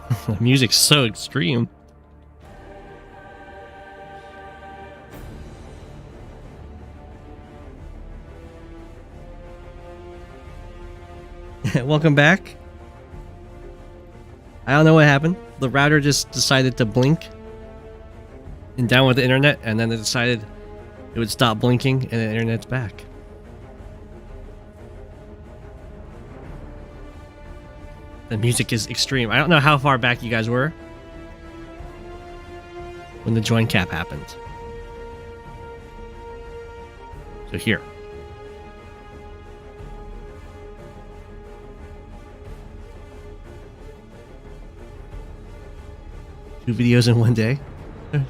The music's so extreme. Welcome back. I don't know what happened. The router just decided to blink and down with the internet, and then it decided it would stop blinking and the internet's back. The music is extreme. I don't know how far back you guys were when the join cap happened. So here. Two videos in one day. There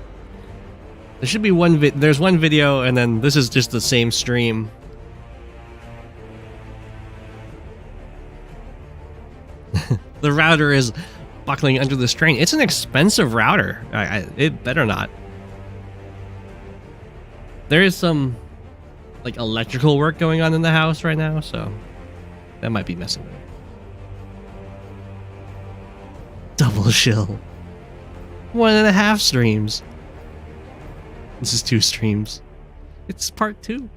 should be one there's one video, and then this is just the same stream. The router is buckling under the strain. It's an expensive router. It better not. There is some like electrical work going on in the house right now, so that might be messing with it. Double shill. 1.5 streams. This is 2 streams. It's part 2.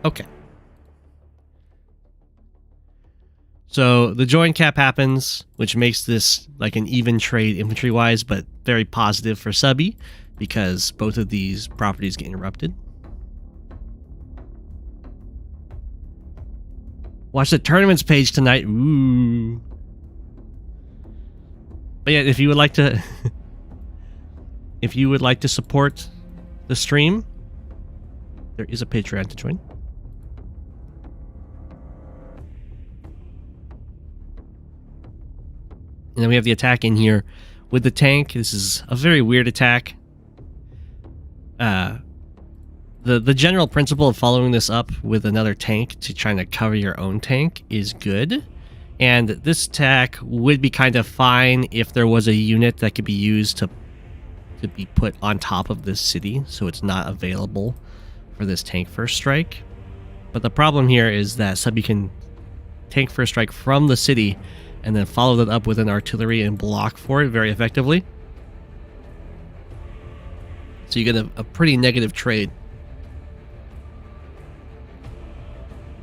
Okay. So the join cap happens, which makes this like an even trade infantry-wise, but very positive for SubbieI, because both of these properties get interrupted. Watch the tournaments page tonight. Ooh. But yeah, if you would like to if you would like to support the stream, there is a Patreon to join. And then we have the attack in here with the tank. This is a very weird attack. The general principle of following this up with another tank to trying to cover your own tank is good. And this attack would be kind of fine if there was a unit that could be used to be put on top of this city, so it's not available for this tank first strike. But the problem here is that SubbieI can tank first strike from the city and then follow that up with an artillery and block for it very effectively. So you get a pretty negative trade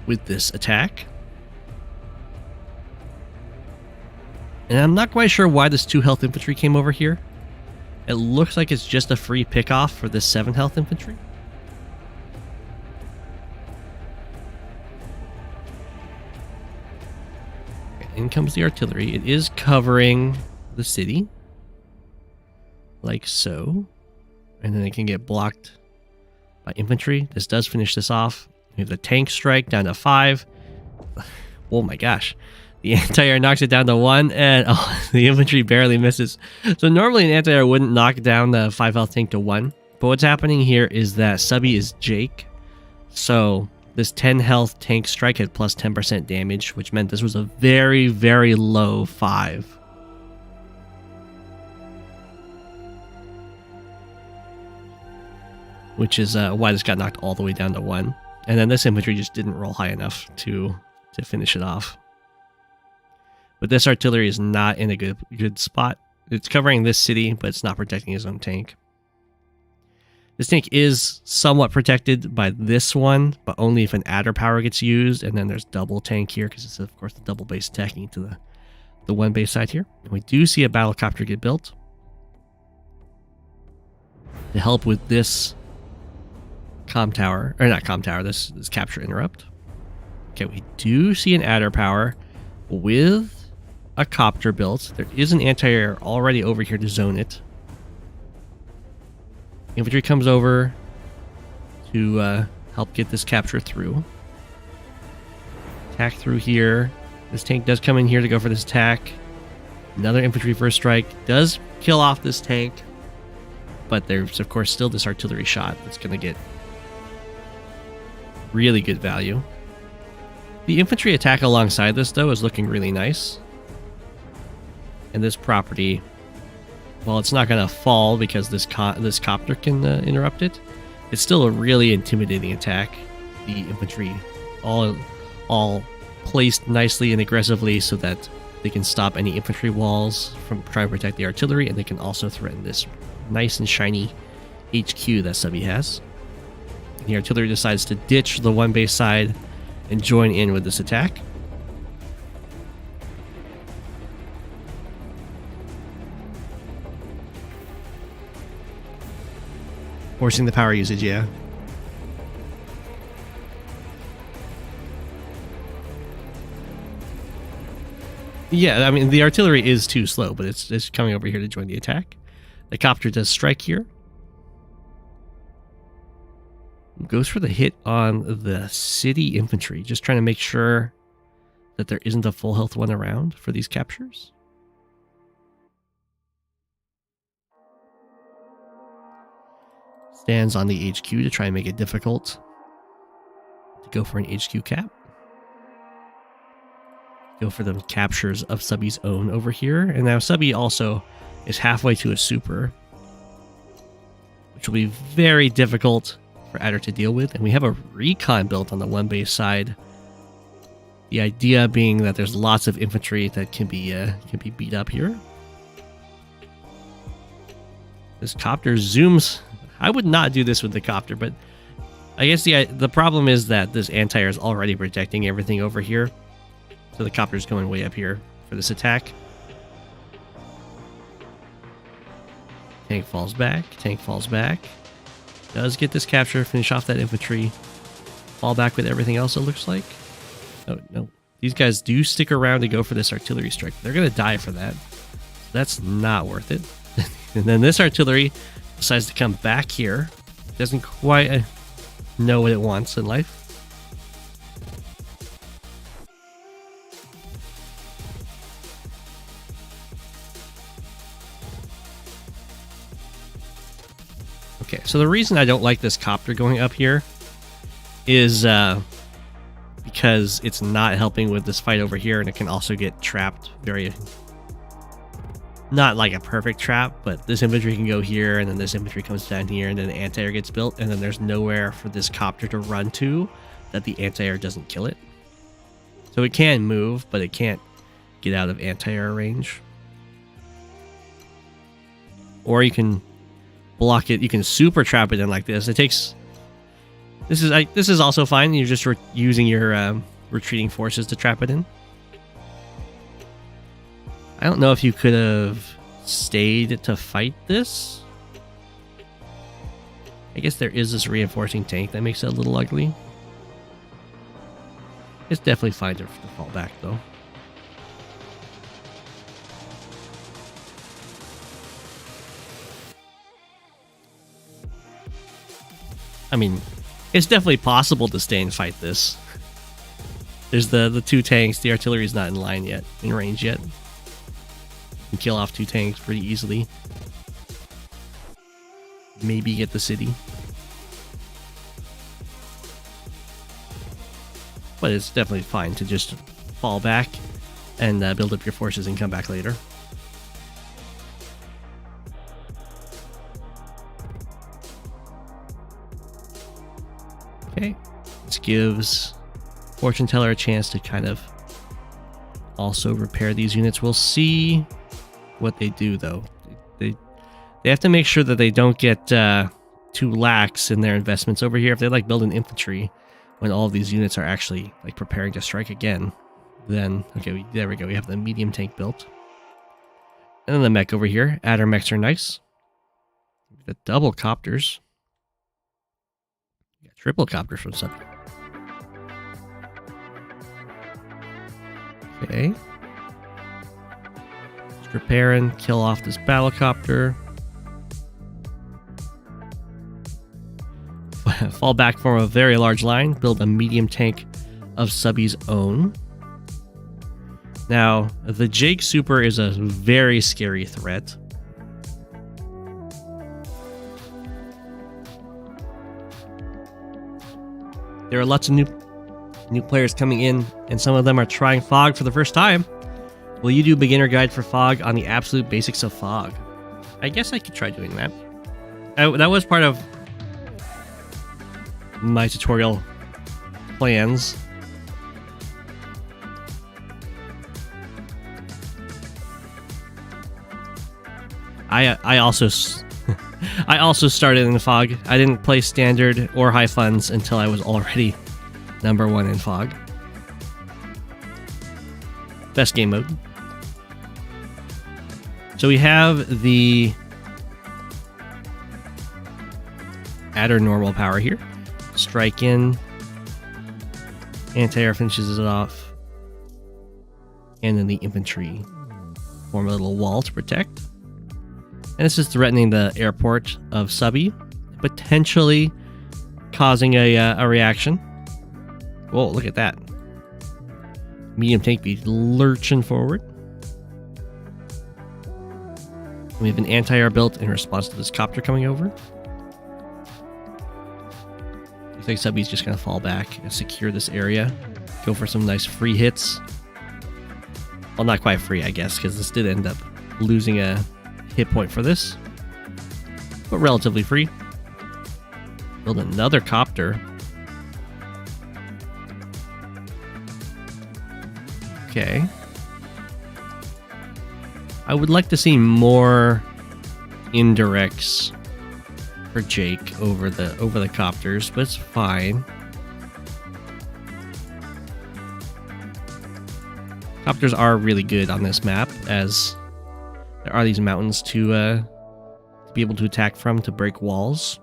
with this attack. And I'm not quite sure why this 2 health infantry came over here. It looks like it's just a free pickoff for this 7 health infantry. In comes the artillery. It is covering the city. Like so. And then it can get blocked by infantry. This does finish this off. We have the tank strike down to 5. Oh my gosh. The anti-air knocks it down to 1, and the infantry barely misses. So normally an anti-air wouldn't knock down the 5 health tank to 1. But what's happening here is that SubbieI is Jake. So this 10 health tank strike had plus 10% damage, which meant this was a very, very low 5. Which is why this got knocked all the way down to 1. And then this infantry just didn't roll high enough to finish it off. But this artillery is not in a good spot. It's covering this city, but it's not protecting his own tank. This tank is somewhat protected by this one, but only if an adder power gets used. And then there's double tank here, because it's, of course, the double base attacking to the one base side here. And we do see a battlecopter get built to help with this comm tower, or not comm tower, this capture interrupt. Okay, we do see an adder power with a copter built. There is an anti-air already over here to zone it. Infantry comes over to help get this capture through. Attack through here. This tank does come in here to go for this attack. Another infantry first strike does kill off this tank, but there's of course still this artillery shot that's going to get really good value. The infantry attack alongside this though is looking really nice. And this property, well, it's not going to fall because this copter can interrupt it. It's still a really intimidating attack. The infantry all placed nicely and aggressively so that They can stop any infantry walls from trying to protect the artillery, and they can also threaten this nice and shiny HQ that SubbieI has. The artillery decides to ditch the one base side and join in with this attack. Forcing the power usage, yeah. Yeah, I mean, the artillery is too slow, but it's coming over here to join the attack. The copter does strike here. Goes for the hit on the city infantry, just trying to make sure that there isn't a full health one around for these captures. Stands on the HQ to try and make it difficult to go for an HQ cap. Go for the captures of SubbieI's own over here. And now SubbieI also is halfway to a super, which will be very difficult for Adder to deal with. And we have a recon built on the one base side. The idea being that there's lots of infantry that can be beat up here. This copter zooms. I would not do this with the copter, but I guess the problem is that this anti-air is already protecting everything over here. So the copter's going way up here for this attack. Tank falls back. Tank falls back. Does get this capture, finish off that infantry. Fall back with everything else, it looks like. Oh, no. These guys do stick around to go for this artillery strike. They're going to die for that. That's not worth it. And then this artillery decides to come back here. Doesn't quite know what it wants in life. Okay, so the reason I don't like this copter going up here is because it's not helping with this fight over here, and it can also get trapped very... Not like a perfect trap, but this infantry can go here, and then this infantry comes down here, and then the anti-air gets built, and then there's nowhere for this copter to run to that the anti-air doesn't kill it. So it can move, but it can't get out of anti-air range. Or you can block it. You can super trap it in like this. It takes... This is also fine. You're just using your retreating forces to trap it in. I don't know if you could have stayed to fight this. I guess there is this reinforcing tank that makes it a little ugly. It's definitely fine to fall back, though. I mean, it's definitely possible to stay and fight this. There's the two tanks. The artillery's not in line yet, in range yet. You can kill off two tanks pretty easily. Maybe get the city. But it's definitely fine to just fall back and build up your forces and come back later. Okay, this gives Fortune Teller a chance to kind of also repair these units. We'll see what they do, though. They have to make sure that they don't get too lax in their investments over here. If they like build an infantry when all of these units are actually like preparing to strike again, then okay, there we go. We have the medium tank built, and then the mech over here. Adder mechs are nice. The double copters. We got triple copters from SubbieI. Okay. Just repair and kill off this battlecopter. Fall back from a very large line. Build a medium tank of SubbieI's own. Now, the Jake Super is a very scary threat. There are lots of new players coming in, and some of them are trying Fog for the first time. Will you do beginner guide for Fog on the absolute basics of Fog? I guess I could try doing that. That was part of my tutorial plans. I also I also started in Fog. I didn't play Standard or High Funds until I was already #1 in Fog. Best game mode. So we have the Adder normal power here. Strike in. Anti-air finishes it off. And then the infantry form a little wall to protect. And this is threatening the airport of SubbieI, potentially causing a reaction. Whoa, look at that. Medium tank be lurching forward. We have an anti-air built in response to this copter coming over. Looks like SubbieI's just going to fall back and secure this area. Go for some nice free hits. Well, not quite free, I guess, because this did end up losing a hit point for this. But relatively free. Build another copter. Okay. I would like to see more indirects for Jake over the copters, but it's fine. Copters are really good on this map, as there are these mountains to be able to attack from to break walls.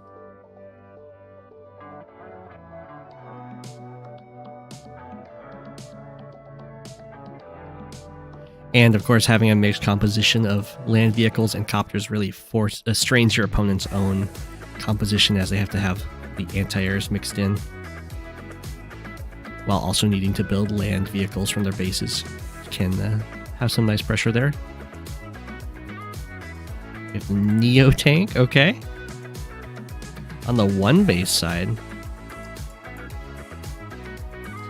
And of course, having a mixed composition of land vehicles and copters really strains your opponent's own composition, as they have to have the anti-airs mixed in, while also needing to build land vehicles from their bases. Can have some nice pressure there. We have the Neo tank, okay. On the one base side,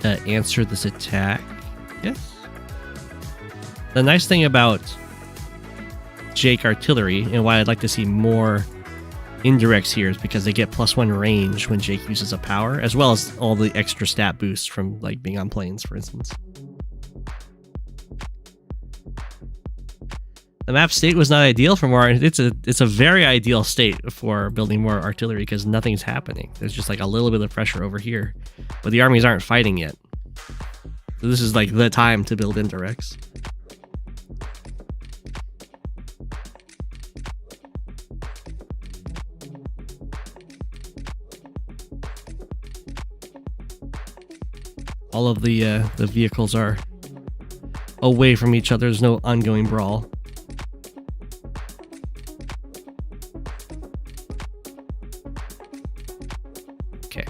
to answer this attack, yes. The nice thing about Jake artillery, and why I'd like to see more indirects here, is because they get +1 range when Jake uses a power, as well as all the extra stat boosts from like being on planes, for instance. The map state was not ideal for more. It's a very ideal state for building more artillery, because nothing's happening. There's just like a little bit of pressure over here, but the armies aren't fighting yet. So this is like the time to build indirects. All of the vehicles are away from each other. There's no ongoing brawl. Okay.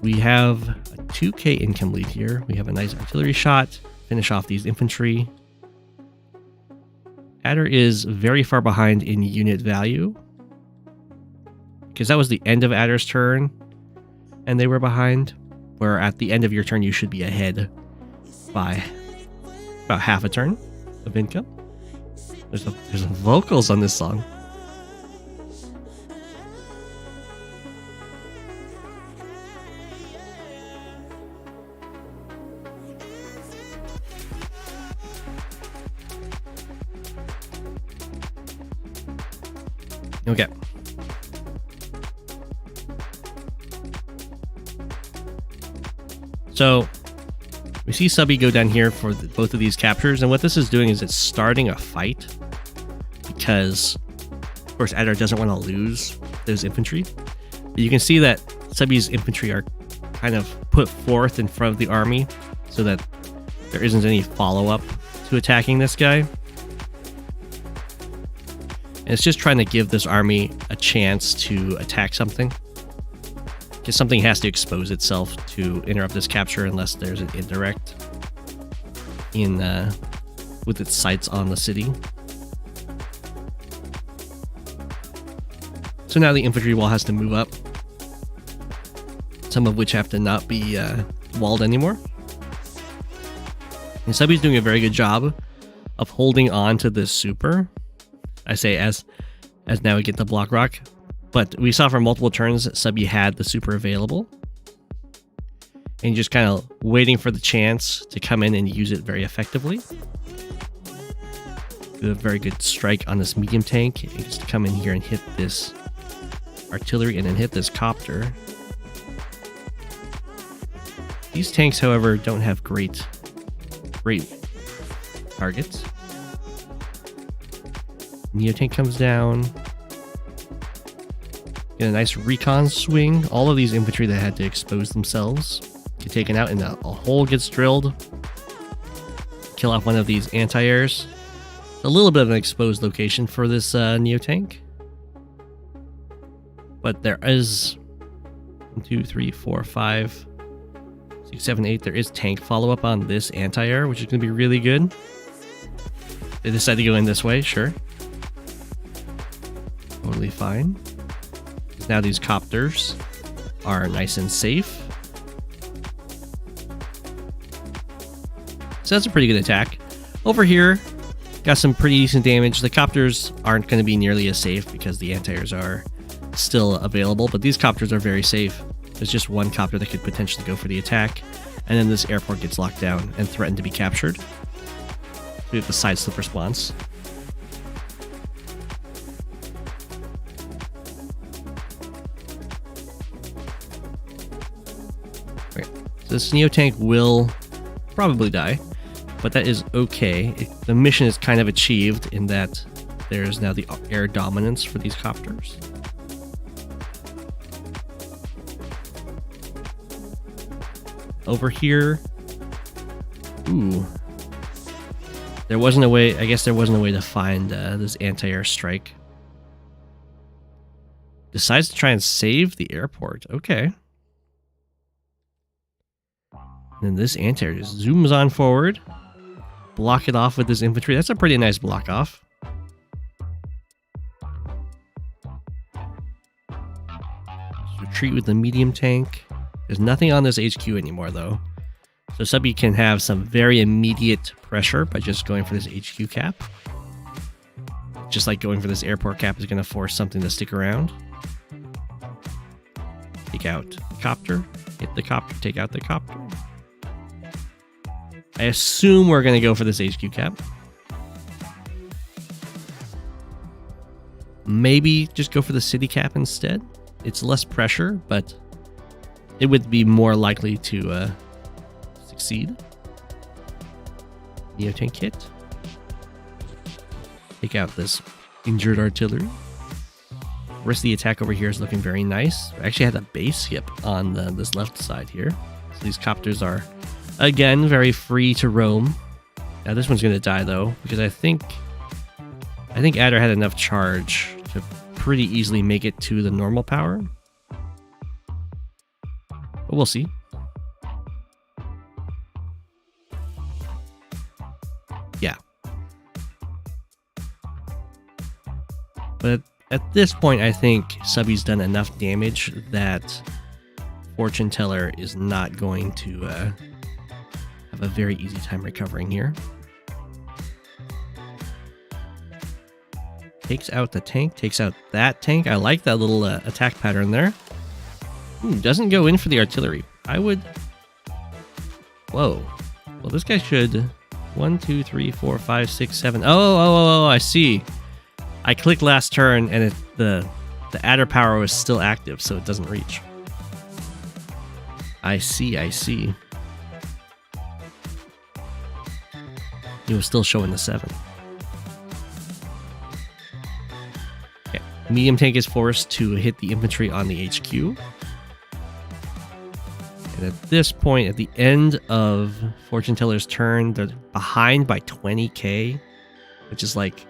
We have a 2k income lead here. We have a nice artillery shot. Finish off these infantry. Adder is very far behind in unit value, because that was the end of Adder's turn, and they were behind. Where at the end of your turn, you should be ahead by about half a turn of income. There's vocals on this song. Okay. So we see SubbieI go down here for both of these captures, and what this is doing is it's starting a fight, because of course Adder doesn't want to lose those infantry. But you can see that SubbieI's infantry are kind of put forth in front of the army so that there isn't any follow-up to attacking this guy. And it's just trying to give this army a chance to attack something. Because something has to expose itself to interrupt this capture, unless there's an indirect in with its sights on the city. So now the infantry wall has to move up, some of which have to not be walled anymore. And SubbieI's doing a very good job of holding on to this super. I say as now we get the block rock. But we saw for multiple turns that SubbieI had the super available, and just kind of waiting for the chance to come in and use it very effectively. do a very good strike on this medium tank. It needs to come in here and hit this artillery and then hit this copter. These tanks, however, don't have great targets. Neo tank comes down. Get a nice recon swing. All of these infantry that had to expose themselves get taken out, and a hole gets drilled. Kill off one of these anti-airs. A little bit of an exposed location for this Neo tank. But there is 1, 2, 3, 4, 5, 6, 7, 8. There is tank follow-up on this anti-air, which is going to be really good. They decide to go in this way, sure. Totally fine. Now these copters are nice and safe. So that's a pretty good attack. Over here, got some pretty decent damage. The copters aren't going to be nearly as safe because the anti-airs are still available, but these copters are very safe. There's just one copter that could potentially go for the attack, and then this airport gets locked down and threatened to be captured. We have the side slip response. Okay, so this Neo tank will probably die, but that is okay. The mission is kind of achieved in that there's now the air dominance for these copters. Over here, ooh, there wasn't a way, I guess there wasn't a way to find this anti-air strike. Decides to try and save the airport, okay. And then this anti-air just zooms on forward. Block it off with this infantry. That's a pretty nice block off. Retreat with the medium tank. There's nothing on this HQ anymore, though. So Subbie can have some very immediate pressure by just going for this HQ cap. Just like going for this airport cap is going to force something to stick around. Take out the copter. Hit the copter. Take out the copter. I assume we're going to go for this HQ cap. Maybe just go for the city cap instead. It's less pressure, but it would be more likely to succeed. Neo tank hit. Take out this injured artillery. The rest of the attack over here is looking very nice. I actually had a base skip on this left side here. So these copters are, again, very free to roam. Now this one's going to die, though, because I think Adder had enough charge to pretty easily make it to the normal power. But we'll see. Yeah. But at this point, I think Subbie's done enough damage that Fortune Teller is not going to have a very easy time recovering here. Takes out the tank, takes out that tank. I like that little attack pattern there. Ooh, doesn't go in for the artillery. I would... Whoa. Well, this guy should... 1, 2, 3, 4, 5, 6, 7... Oh, I see. I clicked last turn and the adder power was still active, so it doesn't reach. I see. It was still showing the 7. Okay. Medium tank is forced to hit the infantry on the HQ. And at this point, at the end of Fortune Teller's turn, they're behind by 20k, which is like...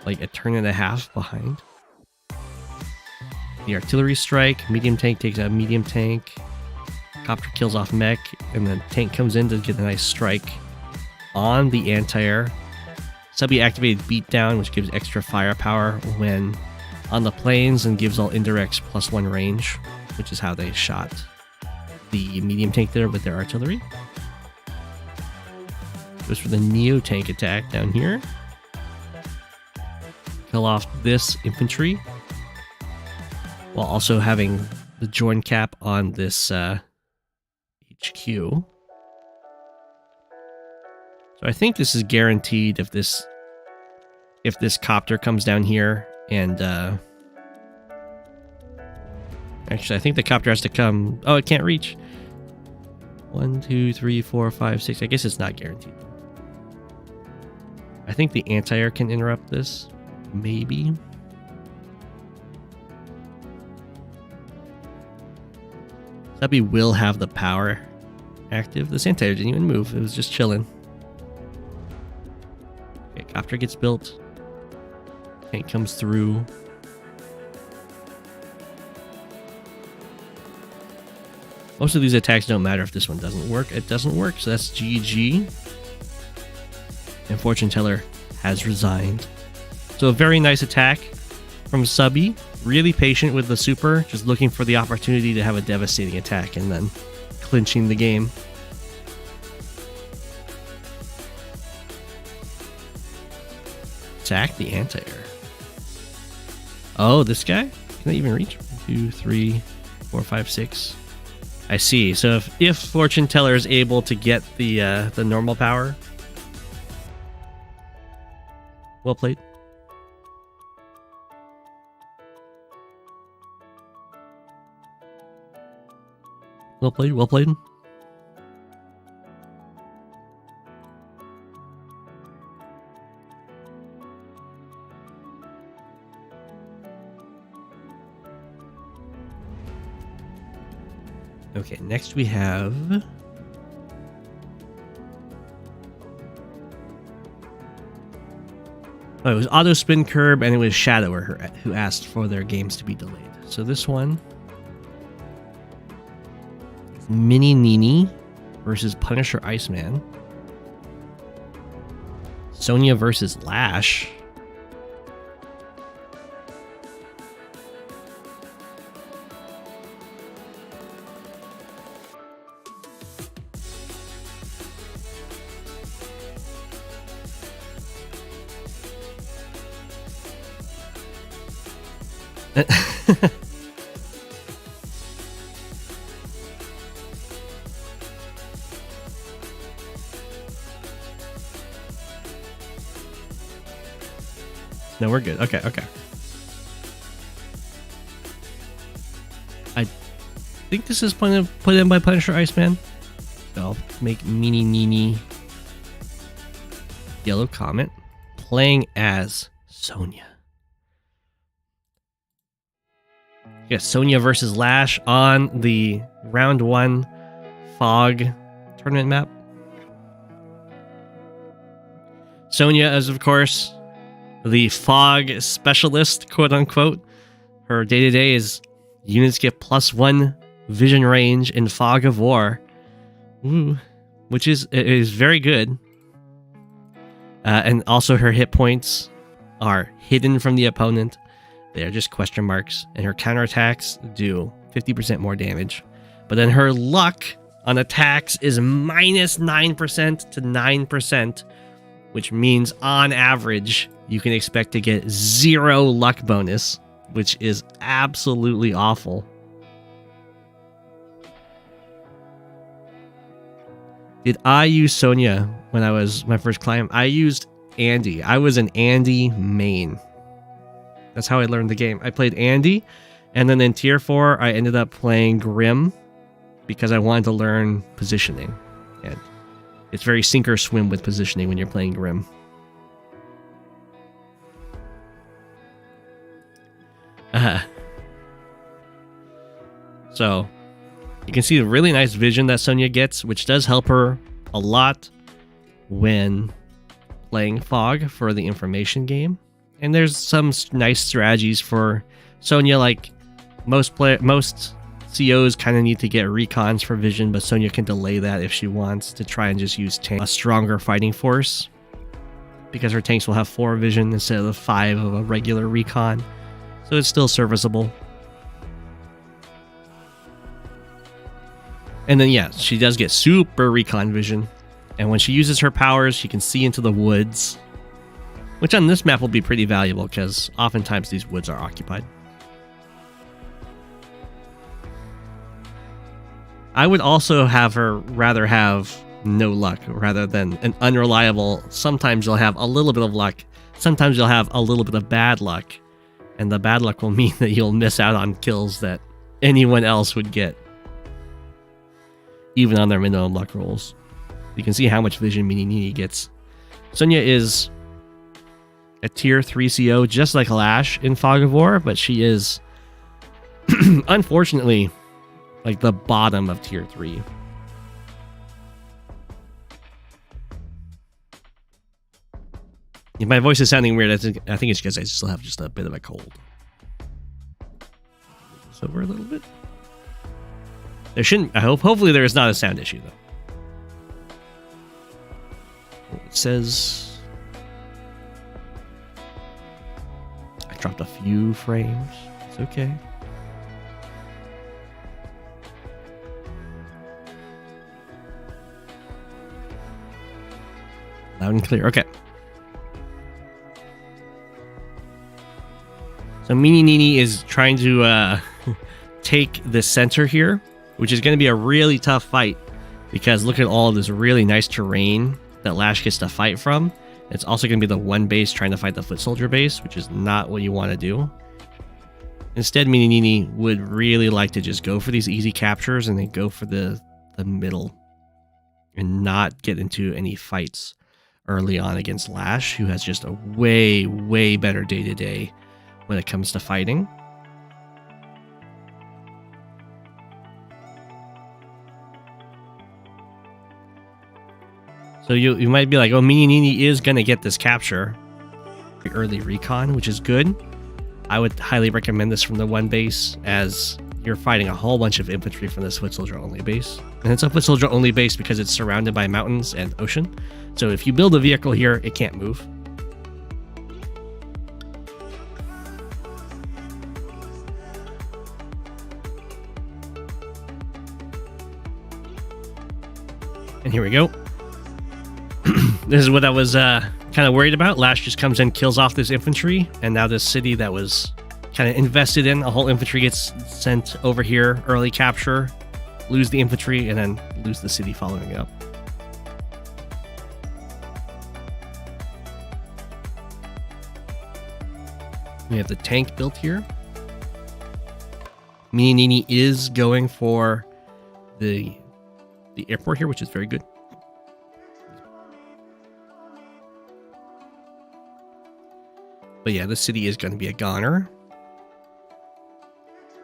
like a turn and a half behind. The artillery strike, medium tank takes out medium tank, copter kills off mech, and then tank comes in to get a nice strike on the anti-air. Subbie activated beatdown, which gives extra firepower when on the planes and gives all indirects +1 range, which is how they shot the medium tank there with their artillery. Goes for the Neo tank attack down here. Kill off this infantry while also having the join cap on this HQ. So I think this is guaranteed if this copter comes down here and actually I think the copter has to come. Oh, it can't reach. 1, 2, 3, 4, 5, 6. I guess it's not guaranteed. I think the anti-air can interrupt this. Maybe. Subby will have the power active. This anti-air didn't even move. It was just chilling. Okay, copter gets built. Tank comes through. Most of these attacks don't matter if this one doesn't work. It doesn't work, so that's GG. And Fortune Teller has resigned. So a very nice attack from Subby. Really patient with the super, just looking for the opportunity to have a devastating attack and then clinching the game. Attack the anti-air. Oh, this guy? Can I even reach? 1, 2, 3, 4, 5, 6. I see. So if Fortune Teller is able to get the normal power. Well played. Well played, well played. Okay, next we have... Oh, it was Auto Spin Curb and it was Shadower who asked for their games to be delayed. So this one... MiniNini versus PunisherIceman. Sonja versus Lash. No, we're good. Okay, okay. I think this is put in by PunisherIceman. So I'll make MiniNini Yellow Comet playing as Sonja. Yeah, Sonja versus Lash on the round 1 fog tournament map. Sonja is, of course, the fog specialist, quote unquote. Her day-to-day is units get +1 vision range in Fog of War. Ooh, which is very good. And also her hit points are hidden from the opponent. They are just question marks. And her counterattacks do 50% more damage. But then her luck on attacks is -9% to 9%, which means on average, you can expect to get 0 luck bonus, which is absolutely awful. Did I use Sonja when I was my first client? I used Andy. I was an Andy main. That's how I learned the game. I played Andy, and then in Tier 4, I ended up playing Grim because I wanted to learn positioning. And it's very sink or swim with positioning when you're playing Grim. So you can see the really nice vision that Sonja gets, which does help her a lot when playing Fog for the information game. And there's some nice strategies for Sonja, like most COs kind of need to get recons for vision, but Sonja can delay that if she wants to try and just use a stronger fighting force, because her tanks will have 4 vision instead of the 5 of a regular recon. So it's still serviceable. And then, yeah, she does get super recon vision. And when she uses her powers, she can see into the woods, which on this map will be pretty valuable because oftentimes these woods are occupied. I would also have her rather have no luck rather than an unreliable. Sometimes you'll have a little bit of luck. Sometimes you'll have a little bit of bad luck. And the bad luck will mean that you'll miss out on kills that anyone else would get. Even on their minimum luck rolls. You can see how much vision MiniNini gets. Sonja is a tier 3 CO, just like Lash in Fog of War, but she is, unfortunately, like the bottom of tier 3. If my voice is sounding weird, I think it's because I still have just a bit of a cold. Move this over a little bit. There shouldn't, hopefully there is not a sound issue though. It says I dropped a few frames. It's okay. Loud and clear. Okay. So MiniNini is trying to take the center here, which is going to be a really tough fight because look at all of this really nice terrain that Lash gets to fight from. It's also going to be the one base trying to fight the foot soldier base, which is not what you want to do. Instead, MiniNini would really like to just go for these easy captures and then go for the middle and not get into any fights early on against Lash, who has just a way, way better day-to-day when it comes to fighting. So you might be like, oh, MiniNini is going to get this capture. Early recon, which is good. I would highly recommend this from the one base, as you're fighting a whole bunch of infantry from this foot soldier only base. And it's a foot soldier only base because it's surrounded by mountains and ocean. So if you build a vehicle here, it can't move. And here we go. This is what I was kind of worried about. Lash just comes in, kills off this infantry, and now this city that was kind of invested in, a whole infantry gets sent over here, early capture, lose the infantry, and then lose the city following it up. We have the tank built here. MiniNini is going for the airport here, which is very good. But yeah, the city is going to be a goner.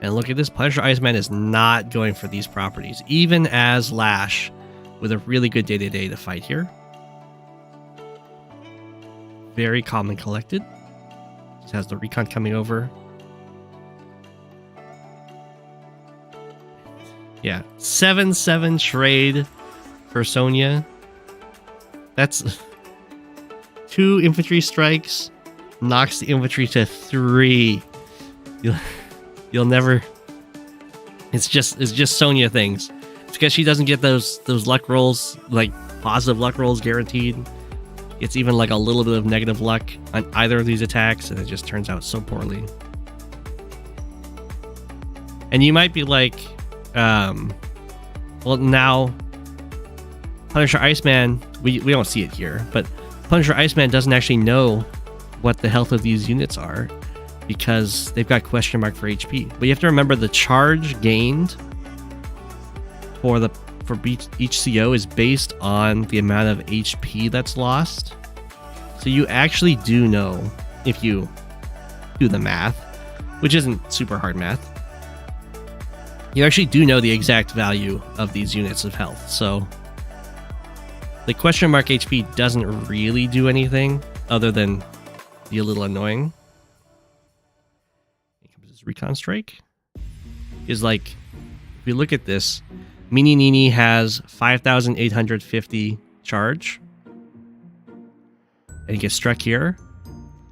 And look at this. PunisherIceman is not going for these properties, even as Lash with a really good day-to-day to fight here. Very calm and collected. Just has the recon coming over. Yeah, 7-7 trade for Sonja. That's 2 infantry strikes. Knocks the infantry to 3. You'll never. It's just Sonja things. It's because she doesn't get those luck rolls, like positive luck rolls guaranteed. It's even like a little bit of negative luck on either of these attacks, and it just turns out so poorly. And you might be like, well, now PunisherIceman, we don't see it here, but PunisherIceman doesn't actually know what the health of these units are because they've got question mark for HP. But you have to remember the charge gained for each CO is based on the amount of HP that's lost. So you actually do know, if you do the math, which isn't super hard math, you actually do know the exact value of these units of health. So the question mark HP doesn't really do anything other than be a little annoying. Here comes this recon strike. Is like, if you look at this, MiniNini has 5,850 charge, and he gets struck here,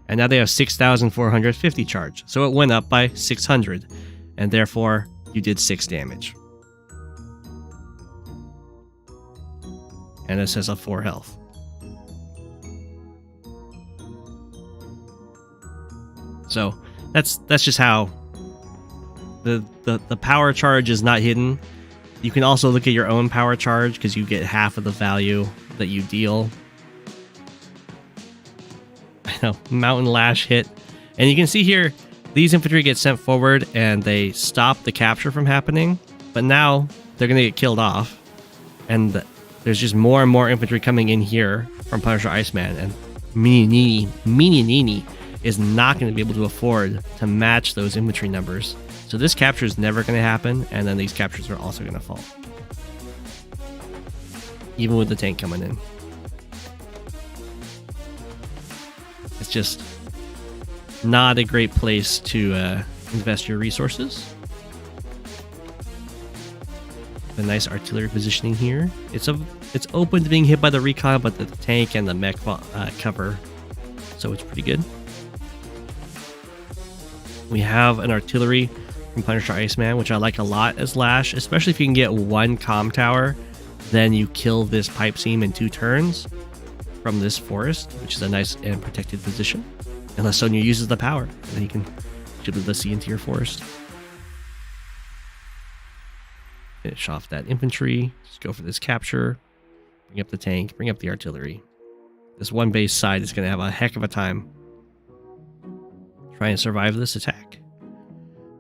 and now they have 6,450 charge. So it went up by 600, and therefore you did 6 damage. And it says a 4 health. So that's just how the power charge is not hidden. You can also look at your own power charge because you get half of the value that you deal. I know, Mountain Lash hit. And you can see here, these infantry get sent forward and they stop the capture from happening. But now they're going to get killed off. And there's just more and more infantry coming in here from PunisherIceman. And MiniNini is not going to be able to afford to match those infantry numbers. So this capture is never going to happen, and then these captures are also going to fall. Even with the tank coming in. It's just not a great place to invest your resources. A nice artillery positioning here. It's open to being hit by the recon, but the tank and the mech cover, so it's pretty good. We have an artillery from PunisherIceman, which I like a lot as Lash, especially if you can get one comm tower, then you kill this pipe seam in 2 turns from this forest, which is a nice and protected position. Unless Sonja uses the power, and then you can ship the sea into your forest. Finish off that infantry, just go for this capture, bring up the tank, bring up the artillery. This one base side is going to have a heck of a time trying to survive this attack.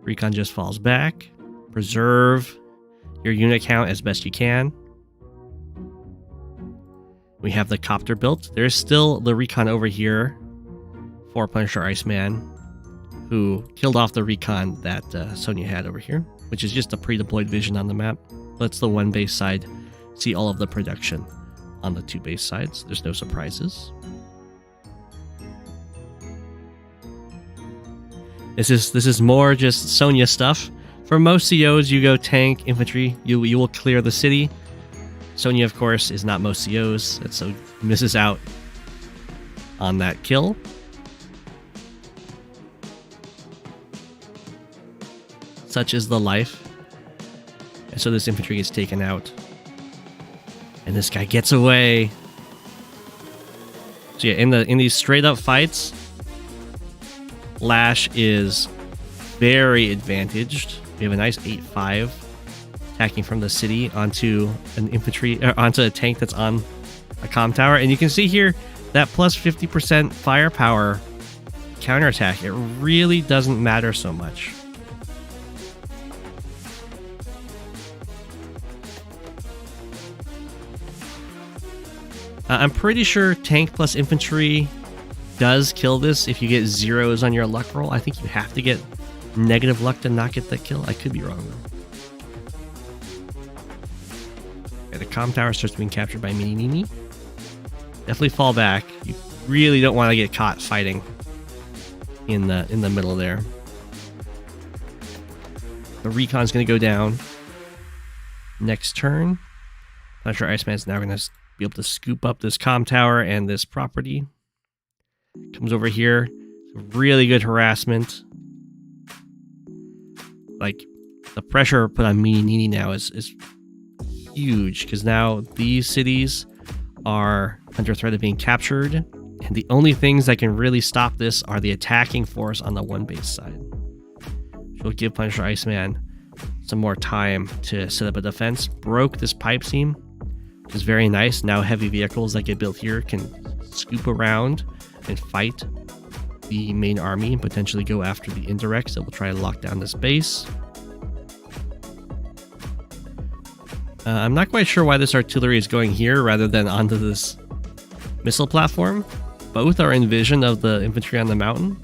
Recon just falls back. Preserve your unit count as best you can. We have the copter built. There's still the recon over here for PunisherIceman, who killed off the recon that Sonja had over here, which is just a pre-deployed vision on the map. Lets the one base side see all of the production on the 2 base sides. There's no surprises. This is more just Sonja stuff. For most COs, you go tank, infantry, you will clear the city. Sonja, of course, is not most COs, and so misses out on that kill. Such is the life. And so this infantry gets taken out. And this guy gets away. So yeah, in these straight up fights, Lash is very advantaged. We have a nice 8-5 attacking from the city onto an infantry, onto a tank that's on a comm tower. And you can see here that plus 50% firepower counterattack. It really doesn't matter so much. I'm pretty sure tank plus infantry does kill this if you get 0s on your luck roll. I think you have to get negative luck to not get that kill. I could be wrong though. Okay, the comm tower starts being captured by MiniNini. Definitely fall back. You really don't want to get caught fighting in the middle there. The recon's going to go down. Next turn, PunisherIceman's now going to be able to scoop up this comm tower and this property. Comes over here. Really good harassment. Like, the pressure put on MiniNini now is huge, because now these cities are under threat of being captured, and the only things that can really stop this are the attacking force on the one base side. Which will give PunisherIceman some more time to set up a defense. Broke this pipe seam, which is very nice. Now heavy vehicles that get built here can scoop around and fight the main army and potentially go after the indirects that will try to lock down this base. I'm not quite sure why this artillery is going here rather than onto this missile platform. Both are in vision of the infantry on the mountain.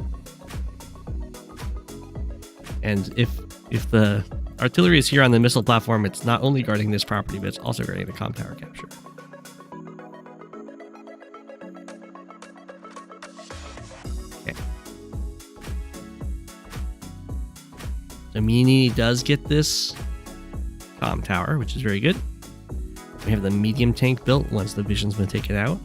And if the artillery is here on the missile platform, it's not only guarding this property, but it's also guarding the comm tower capture. Okay. So MiniNini does get this comm tower, which is very good. We have the medium tank built once the vision's been taken out.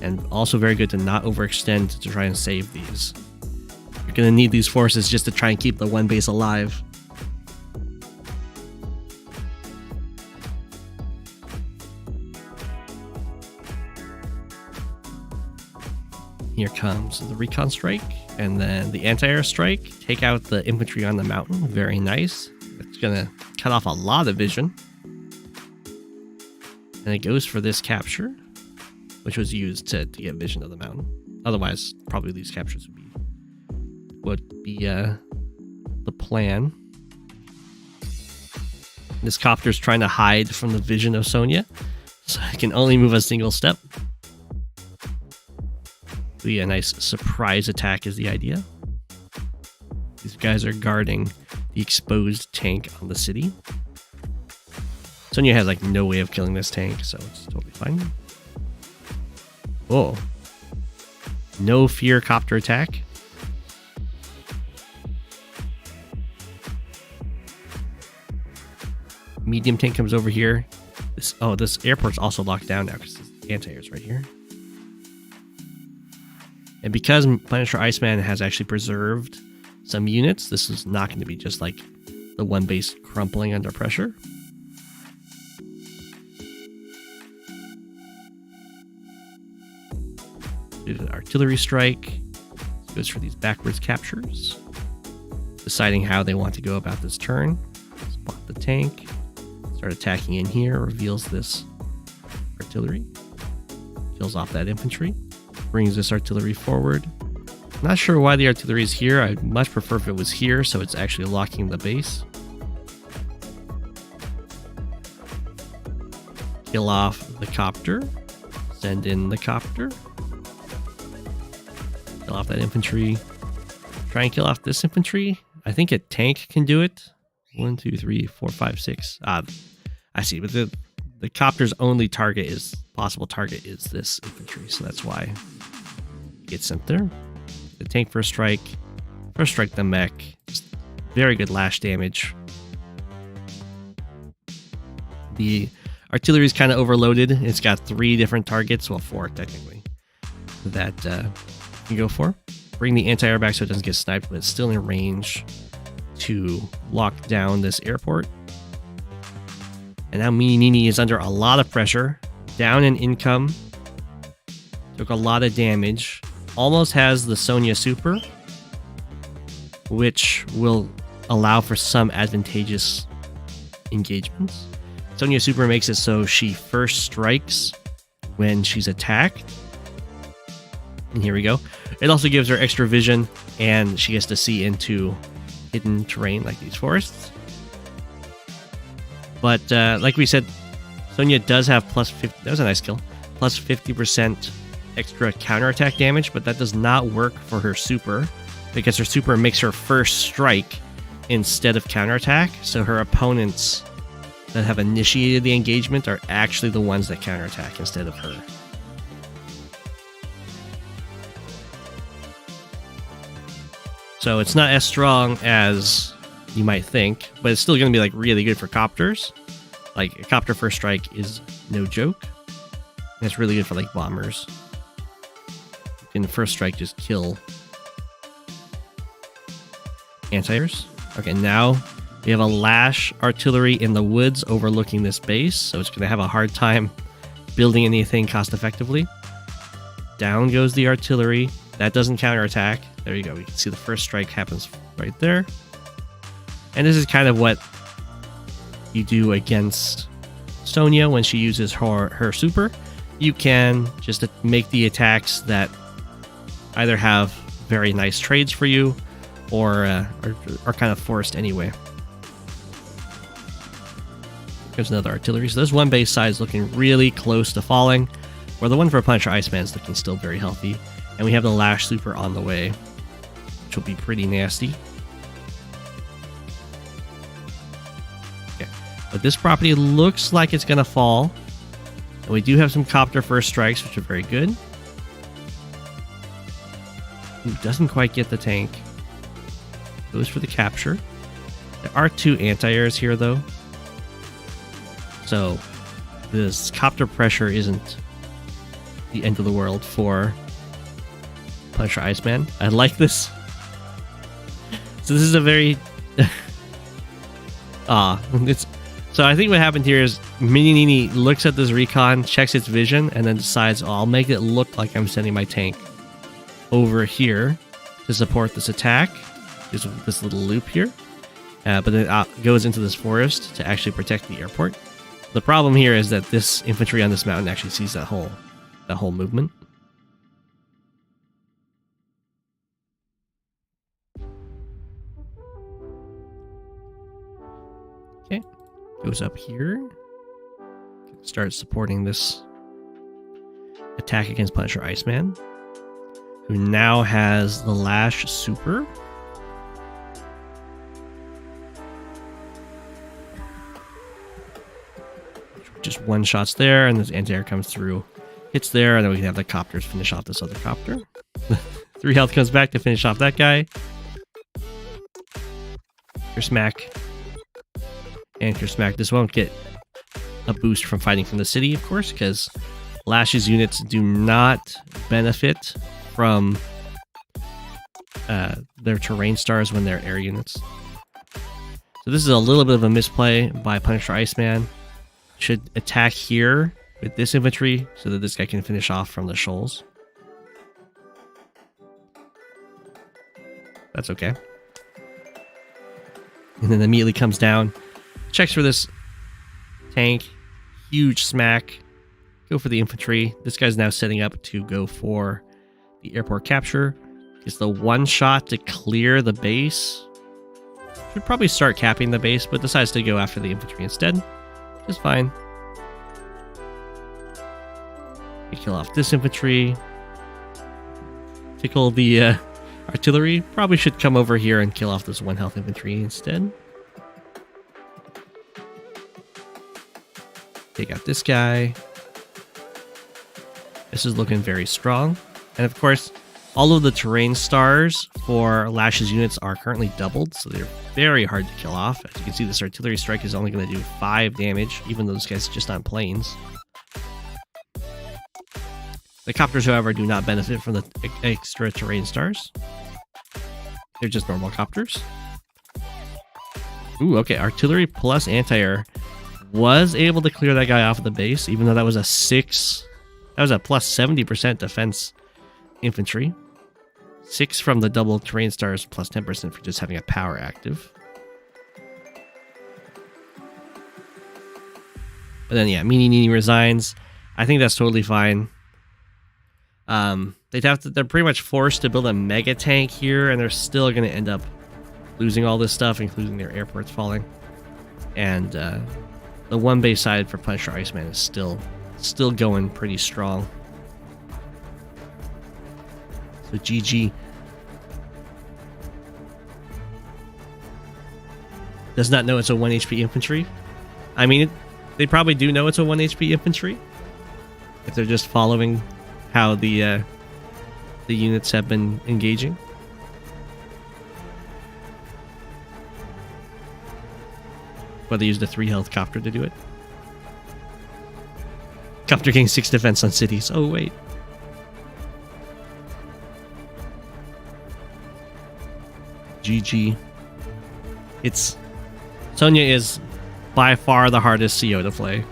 And also very good to not overextend to try and save these. You're going to need these forces just to try and keep the one base alive. Here comes the recon strike, and then the anti-air strike. Take out the infantry on the mountain. Very nice. It's going to cut off a lot of vision. And it goes for this capture, which was used to get vision of the mountain. Otherwise, probably these captures would be the plan. This copter's trying to hide from the vision of Sonja, so it can only move a single step. Be a nice surprise attack is the idea. These guys are guarding the exposed tank on the city. Sonja has like no way of killing this tank, so it's totally fine. Oh. No fear copter attack. Medium tank comes over here. This airport's also locked down now because the anti-air's right here. And because PunisherIceman has actually preserved some units, this is not going to be just like the one base crumpling under pressure. Do the artillery strike. Goes for these backwards captures. Deciding how they want to go about this turn. Spot the tank. Start attacking in here. Reveals this artillery. Kills off that infantry. Brings this artillery forward. Not sure why the artillery is here. I'd much prefer if it was here, so it's actually locking the base. Kill off the copter. Send in the copter. Kill off that infantry. Try and kill off this infantry. I think a tank can do it. 1, 2, 3, 4, 5, 6. I see, but the copter's only possible target is this infantry, so that's why it gets sent there. The tank first strike the mech. Just very good lash damage. The artillery is kind of overloaded. It's got 3 different targets, well 4 technically, that you can go for. Bring the anti-air back so it doesn't get sniped, but it's still in range to lock down this airport. And now MiniNini is under a lot of pressure. Down in income. Took a lot of damage. Almost has the Sonja super, which will allow for some advantageous engagements. Sonja super makes it so she first strikes when she's attacked. And here we go. It also gives her extra vision, and she gets to see into hidden terrain like these forests. But like we said, Sonja does have plus 50. That was a nice kill. Plus 50% extra counterattack damage, but that does not work for her super because her super makes her first strike instead of counterattack. So her opponents that have initiated the engagement are actually the ones that counterattack instead of her. So it's not as strong as you might think, but it's still going to be like really good for copters. Like a copter first strike is no joke. And it's really good for like bombers. You can first strike just kill anti-airs. Okay, now we have a Lash artillery in the woods overlooking this base, so it's going to have a hard time building anything cost effectively. Down goes the artillery. That doesn't counterattack. There you go. You can see the first strike happens right there. And this is kind of what you do against Sonja when she uses her super. You can just make the attacks that either have very nice trades for you or are kind of forced anyway. Here's another artillery. So there's one base size looking really close to falling, where the one for PunisherIceman is looking still very healthy. And we have the Lash super on the way, which will be pretty nasty. Okay, but this property looks like it's going to fall. And we do have some copter first strikes, which are very good. Ooh, doesn't quite get the tank. Goes for the capture. There are 2 anti-airs here, though. So this copter pressure isn't the end of the world for PunisherIceman. I like this. So this is a very so I think what happened here is MiniNini looks at this recon, checks its vision, and then decides, oh, I'll make it look like I'm sending my tank over here to support this attack. There's this little loop here. but it goes into this forest to actually protect the airport. The problem here is that this infantry on this mountain actually sees that whole movement. Okay, goes up here. Start supporting this attack against PunisherIceman, who now has the Lash super. Just one shots there, and this anti-air comes through, hits there, and then we can have the copters finish off this other copter. 3 health comes back to finish off that guy. Smack. And Smack. This won't get a boost from fighting from the city, of course, because Lash's units do not benefit from their terrain stars when they're air units. So this is a little bit of a misplay by PunisherIceman. Should attack here with this infantry so that this guy can finish off from the shoals. That's okay. And then immediately comes down, checks for this tank, huge smack, go for the infantry. This guy's now setting up to go for the airport capture. Gets the one shot to clear the base. Should probably start capping the base, but decides to go after the infantry instead. Just fine. You kill off this infantry. Tickle the artillery. Probably should come over here and kill off this 1 health infantry instead. Take out this guy. This is looking very strong. And of course, all of the terrain stars for Lash's units are currently doubled, so they're very hard to kill off. As you can see, this artillery strike is only going to do 5 damage, even though this guy's just on planes. The copters, however, do not benefit from the extra terrain stars. They're just normal copters. Ooh, okay, artillery plus anti-air was able to clear that guy off of the base, even though that was a 6. That was a plus 70% defense infantry. 6 from the double terrain stars, plus 10% for just having a power active. But then, yeah, MiniNini resigns. I think that's totally fine. They're pretty much forced to build a mega tank here, and they're still going to end up losing all this stuff, including their airports falling. And the 1 base side for PunisherIceman is still going pretty strong. So GG. Does not know it's a 1 HP infantry. I mean, they probably do know it's a 1 HP infantry if they're just following how the units have been engaging. But they used a 3 health copter to do it. Copter gains 6 defense on cities. Oh wait. GG. Sonja is by far the hardest CO to play.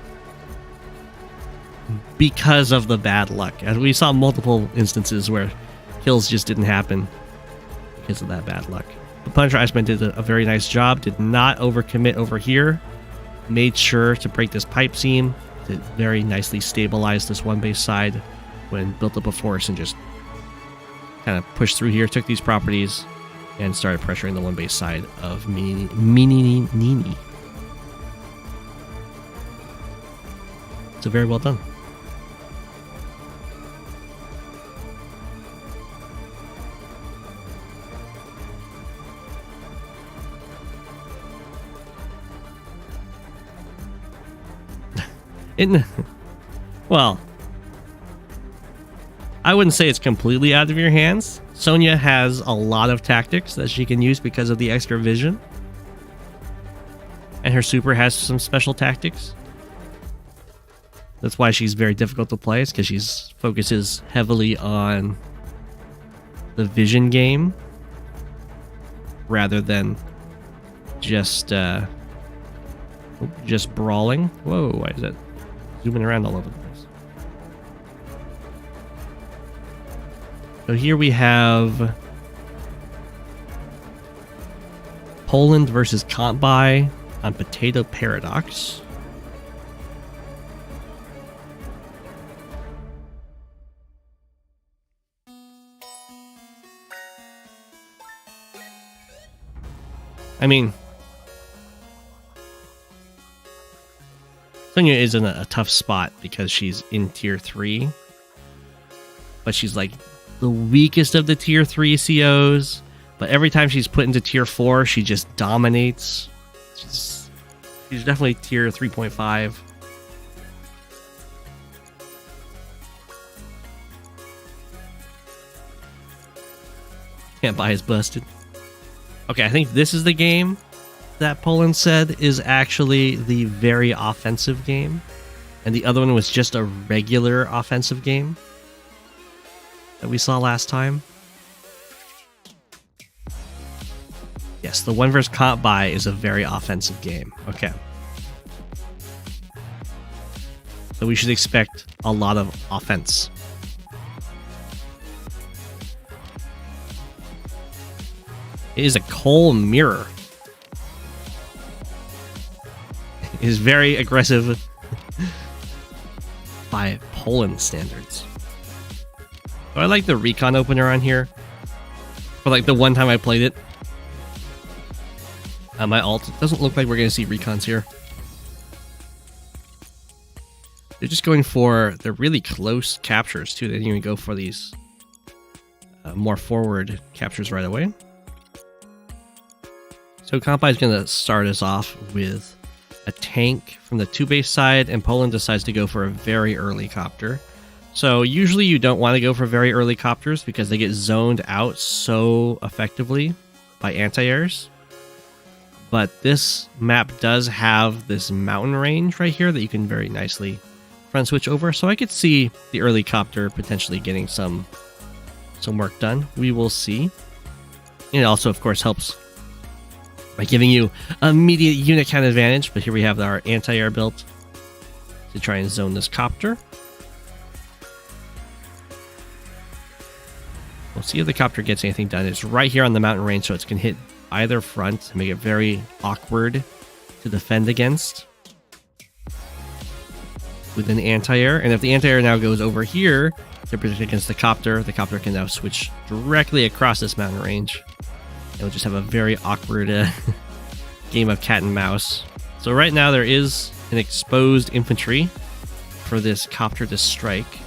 Because of the bad luck. And we saw multiple instances where kills just didn't happen because of that bad luck. The PunisherIceman did a very nice job, did not overcommit over here, made sure to break this pipe seam, to very nicely stabilize this 1 base side when built up a force and just kind of pushed through here, took these properties, and started pressuring the 1 base side of MiniNini. So very well done. Well, I wouldn't say it's completely out of your hands. Sonja has a lot of tactics that she can use because of the extra vision. And her super has some special tactics. That's why she's very difficult to play, is because she focuses heavily on the vision rather than just brawling. Whoa, why is that zooming around all over the place? So here we have Poland versus Kantbei on Potato Paradox. I mean, Sonja is in a tough spot because she's in tier 3, but she's like the weakest of the tier 3 COs. But every time she's put into tier 4, she just dominates. She's definitely tier 3.5. Kampai is busted. Okay, I think this is the game that Poland said is actually the very offensive game. And the other one was just a regular offensive game that we saw last time. Yes, the one versus Kampai is a very offensive game. Okay. So we should expect a lot of offense. It is a Koal mirror. It is very aggressive by Poland standards. So I like the recon opener on here. For like the one time I played it. My alt, it doesn't look like we're going to see recons here. They're just going for, they're really close captures too. They didn't even go for these more forward captures right away. So Kampai is going to start us off with a tank from the 2-base side, and Poland decides to go for a very early copter. So usually you don't want to go for very early copters because they get zoned out so effectively by anti-airs. But this map does have this mountain range right here that you can very nicely front switch over. So I could see the early copter potentially getting some work done. We will see. And it also, of course, helps by giving you immediate unit count advantage. But here we have our anti-air built to try and zone this copter. We'll see if the copter gets anything done. It's right here on the mountain range, so it's going to hit either front and make it very awkward to defend against with an anti-air. And if the anti-air now goes over here to protect against the copter can now switch directly across this mountain range. It'll just have a very awkward game of cat and mouse. So right now there is an exposed infantry for this copter to strike.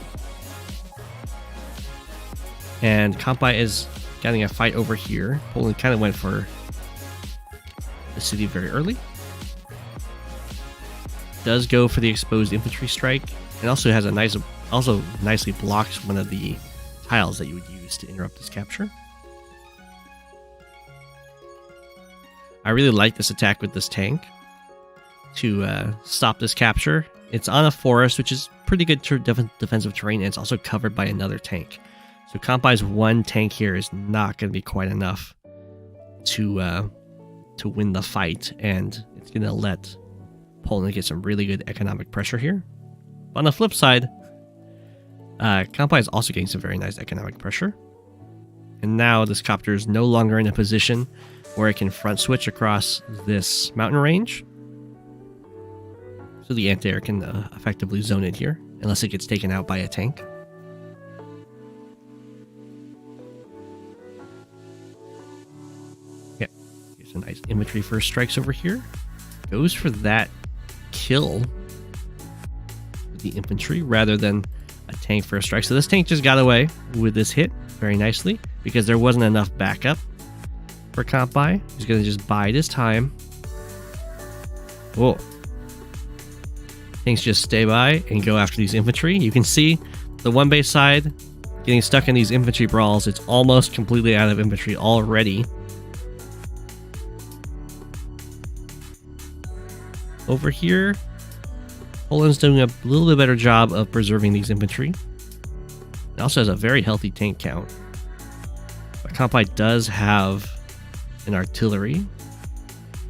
And Kampai is getting a fight over here. Poland kind of went for the city very early. Does go for the exposed infantry strike, and also has a nicely blocks one of the tiles that you would use to interrupt this capture. I really like this attack with this tank to stop this capture. It's on a forest, which is pretty good defensive terrain, and it's also covered by another tank. So Kampai's one tank here is not going to be quite enough to win the fight, and it's going to let Poland get some really good economic pressure here. On the flip side, Kampai is also getting some very nice economic pressure. And now this copter is no longer in a position where it can front switch across this mountain range. So the anti-air can effectively zone it here, unless it gets taken out by a tank. Yeah, here's a nice infantry first strikes over here. Goes for that kill with the infantry rather than a tank first strike. So this tank just got away with this hit very nicely because there wasn't enough backup for Kampai. He's going to just bide his time. Whoa. Tanks just stay by and go after these infantry. You can see the 1-base side getting stuck in these infantry brawls. It's almost completely out of infantry already. Over here, Poland's doing a little bit better job of preserving these infantry. It also has a very healthy tank count. But Kampai does have an artillery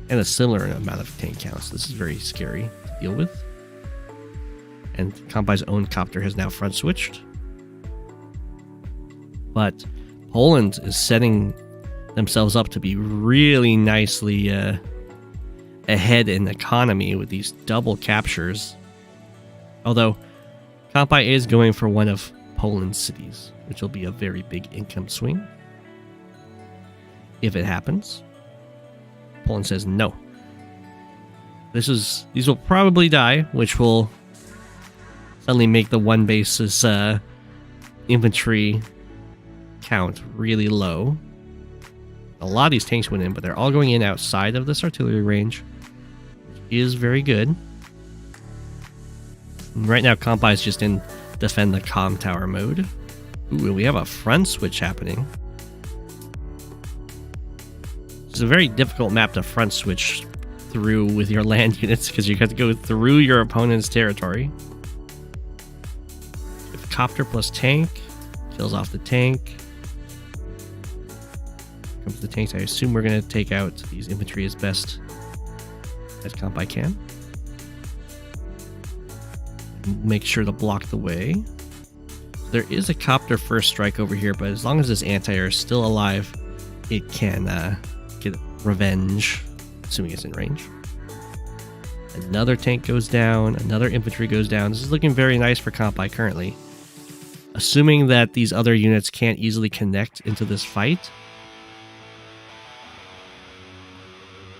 and a similar amount of tank counts. This is very scary to deal with. And Kampai's own copter has now front switched. But Poland is setting themselves up to be really nicely ahead in economy with these double captures. Although Kampai is going for one of Poland's cities, which will be a very big income swing if it happens. Poland says no. These will probably die, which will suddenly make the one base's infantry count really low. A lot of these tanks went in, but they're all going in outside of this artillery range, which is very good. And right now, Kampai is just in defend the comm tower mode. Ooh, we have a front switch happening. It's a very difficult map to front switch through with your land units because you have to go through your opponent's territory. If copter plus tank kills off the tank. Comes the tanks. I assume we're going to take out these infantry as best as Kampai can. Make sure to block the way. There is a copter first strike over here, but as long as this anti-air is still alive, it can get revenge, assuming it's in range. Another tank goes down, another infantry goes down. This is looking very nice for Kampai currently. Assuming that these other units can't easily connect into this fight,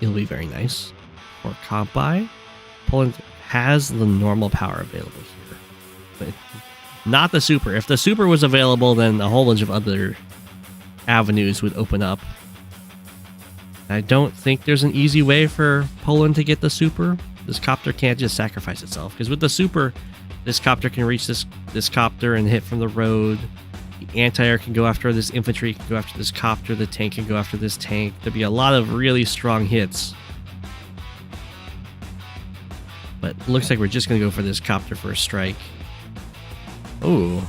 it'll be very nice for Kampai. Poland has the normal power available here, but not the super. If the super was available, then a whole bunch of other avenues would open up. I don't think there's an easy way for Poland to get the super. This copter can't just sacrifice itself, because with the super, this copter can reach this copter and hit from the road. The anti-air can go after this infantry, can go after this copter, the tank can go after this tank. There'd be a lot of really strong hits. But it looks like we're just going to go for this copter first strike. Oh.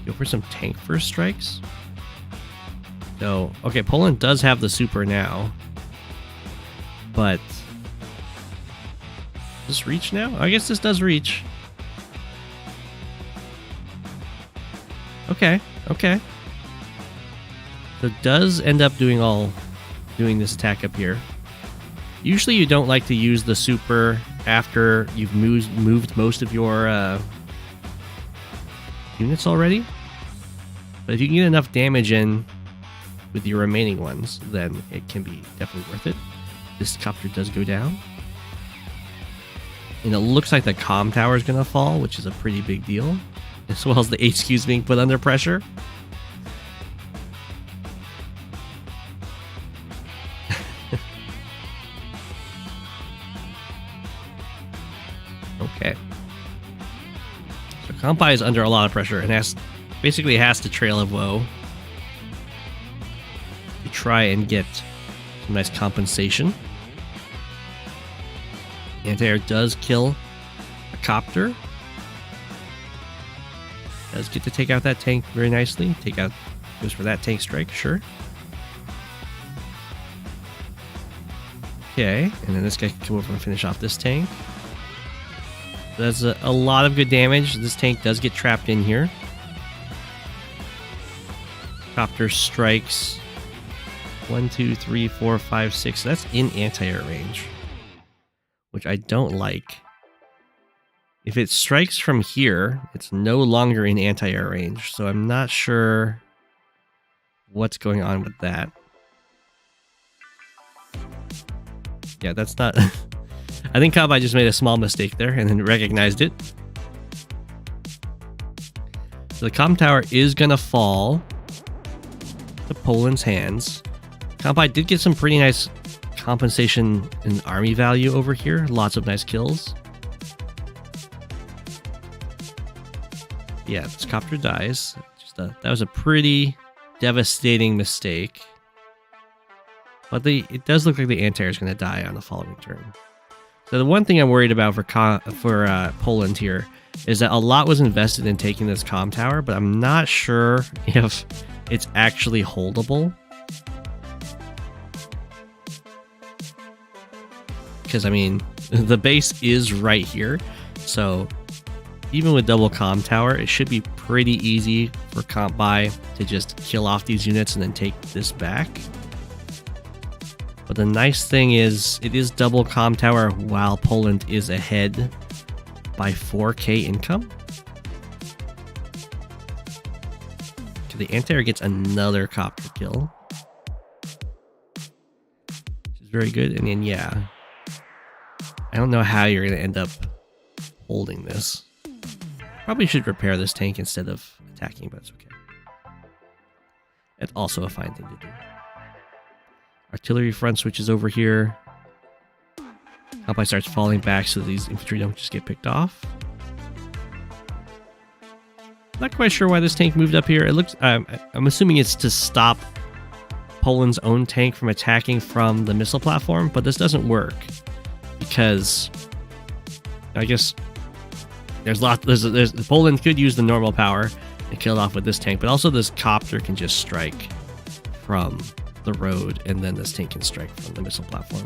Go for some tank first strikes? So, okay, Poland does have the super now. But does this reach now? I guess this does reach. Okay, okay. So it does end up doing this attack up here. Usually you don't like to use the super after you've moved most of your units already. But if you can get enough damage in with your remaining ones, then it can be definitely worth it. This copter does go down. And it looks like the comm tower is going to fall, which is a pretty big deal. As well as the HQs being put under pressure. Okay. So Kampai is under a lot of pressure and basically has to trail of woe to try and get some nice compensation. Anti-air does kill a copter. Does get to take out that tank very nicely. Goes for that tank strike, sure. Okay, and then this guy can come over and finish off this tank. That's a lot of good damage. This tank does get trapped in here. Copter strikes 1, 2, 3, 4, 5, 6. That's in anti-air range, which I don't like. If it strikes from here, it's no longer in anti-air range, so I'm not sure what's going on with that. Yeah, that's not... I think Kampai just made a small mistake there and then recognized it. So the comm tower is going to fall to Poland's hands. Kampai did get some pretty nice compensation in army value over here. Lots of nice kills. Yeah, this copter dies. That was a pretty devastating mistake. But it does look like the anti-air is going to die on the following turn. So the one thing I'm worried about for Poland here is that a lot was invested in taking this comm tower, but I'm not sure if it's actually holdable. Because, I mean, the base is right here, so even with double comm tower, it should be pretty easy for Kampai to just kill off these units and then take this back. But the nice thing is, it is double comm tower while Poland is ahead by 4k income. So the anti-air gets another copter kill, which is very good. And then, yeah, I don't know how you're going to end up holding this. Probably should repair this tank instead of attacking, but it's okay. It's also a fine thing to do. Artillery front switches over here. Kampai starts falling back so these infantry don't just get picked off. Not quite sure why this tank moved up here. It looks, I'm assuming it's to stop Poland's own tank from attacking from the missile platform, but this doesn't work because I guess there's Poland could use the normal power and kill it off with this tank, but also this copter can just strike from the road, and then this tank can strike from the missile platform.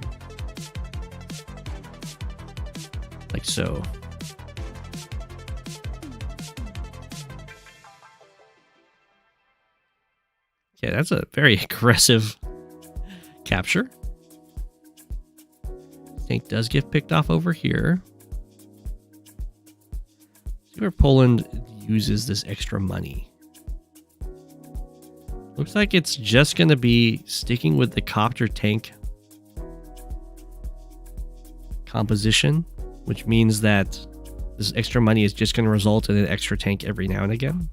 Like so. Yeah, that's a very aggressive capture. Tank does get picked off over here. See where Poland uses this extra money. Looks like it's just going to be sticking with the copter tank composition, which means that this extra money is just going to result in an extra tank every now and again.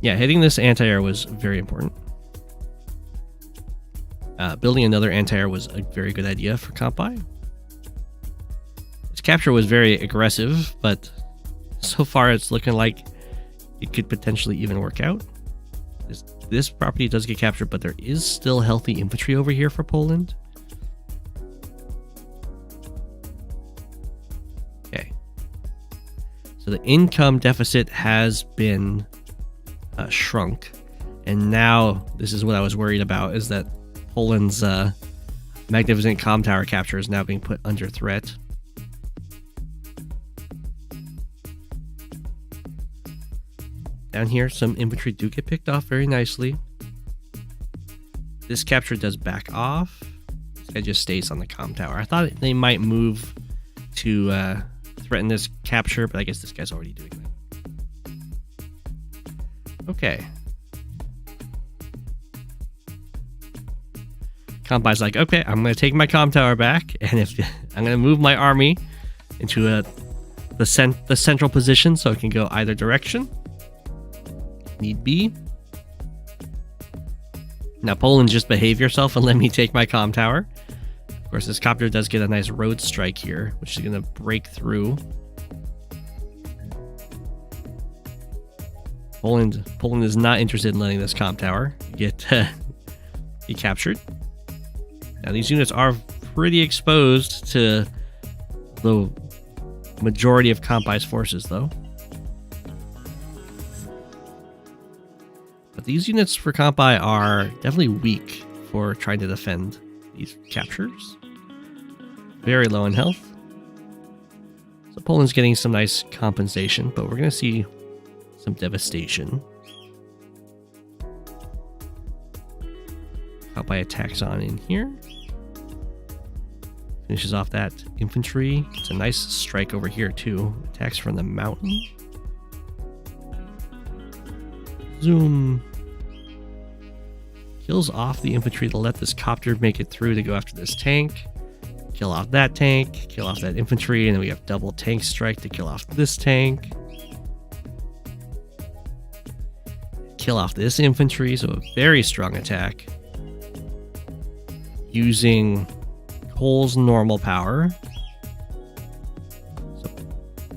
Yeah, hitting this anti-air was very important. Building another anti-air was a very good idea for Kampai. This capture was very aggressive, but so far it's looking like it could potentially even work out. This property does get captured, but there is still healthy infantry over here for Poland. Okay. So the income deficit has been shrunk. And now, this is what I was worried about, is that Poland's magnificent comm tower capture is now being put under threat. Down here, some infantry do get picked off very nicely. This capture does back off. This guy just stays on the comm tower. I thought they might move to threaten this capture, but I guess this guy's already doing that. Okay. Kampai's like, okay, I'm going to take my comm tower back, and if I'm going to move my army into the central position so it can go either direction. Need be. Now, Poland, just behave yourself and let me take my comm tower. Of course, this copter does get a nice road strike here, which is going to break through. Poland is not interested in letting this comm tower get captured. Now, these units are pretty exposed to the majority of Kampai's forces, though. But these units for Kampai are definitely weak for trying to defend these captures. Very low in health. So Poland's getting some nice compensation, but we're going to see some devastation. Kampai attacks on in here. Finishes off that infantry. It's a nice strike over here too. Attacks from the mountain. Zoom. Kills off the infantry to let this copter make it through to go after this tank. Kill off that tank. Kill off that infantry. And then we have double tank strike to kill off this tank. Kill off this infantry. So a very strong attack. Using Koal's normal power. So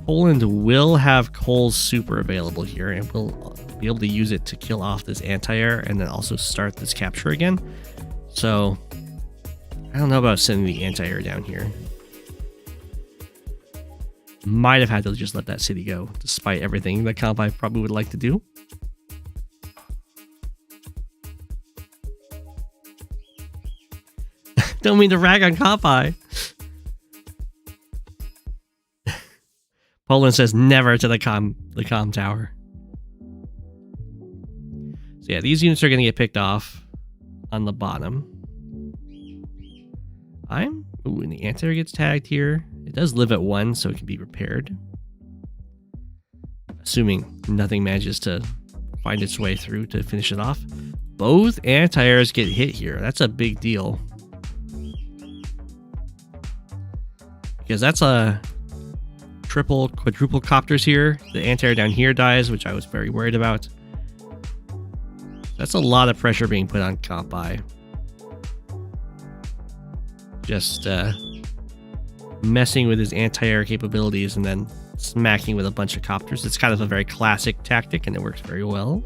Poland will have Koal's super available here and will be able to use it to kill off this anti-air and then also start this capture again. So I don't know about sending the anti-air down here. Might have had to just let that city go, despite everything that Kampai probably would like to do. Don't mean to rag on Kampai. Poland says never to the com tower. So yeah, these units are going to get picked off on the bottom. Ooh, and the anti-air gets tagged here. It does live at 1, so it can be repaired. Assuming nothing manages to find its way through to finish it off. Both anti-airs get hit here. That's a big deal. Because that's a triple, quadruple copters here. The anti-air down here dies, which I was very worried about. That's a lot of pressure being put on Kampai. Just messing with his anti-air capabilities and then smacking with a bunch of copters. It's kind of a very classic tactic, and it works very well.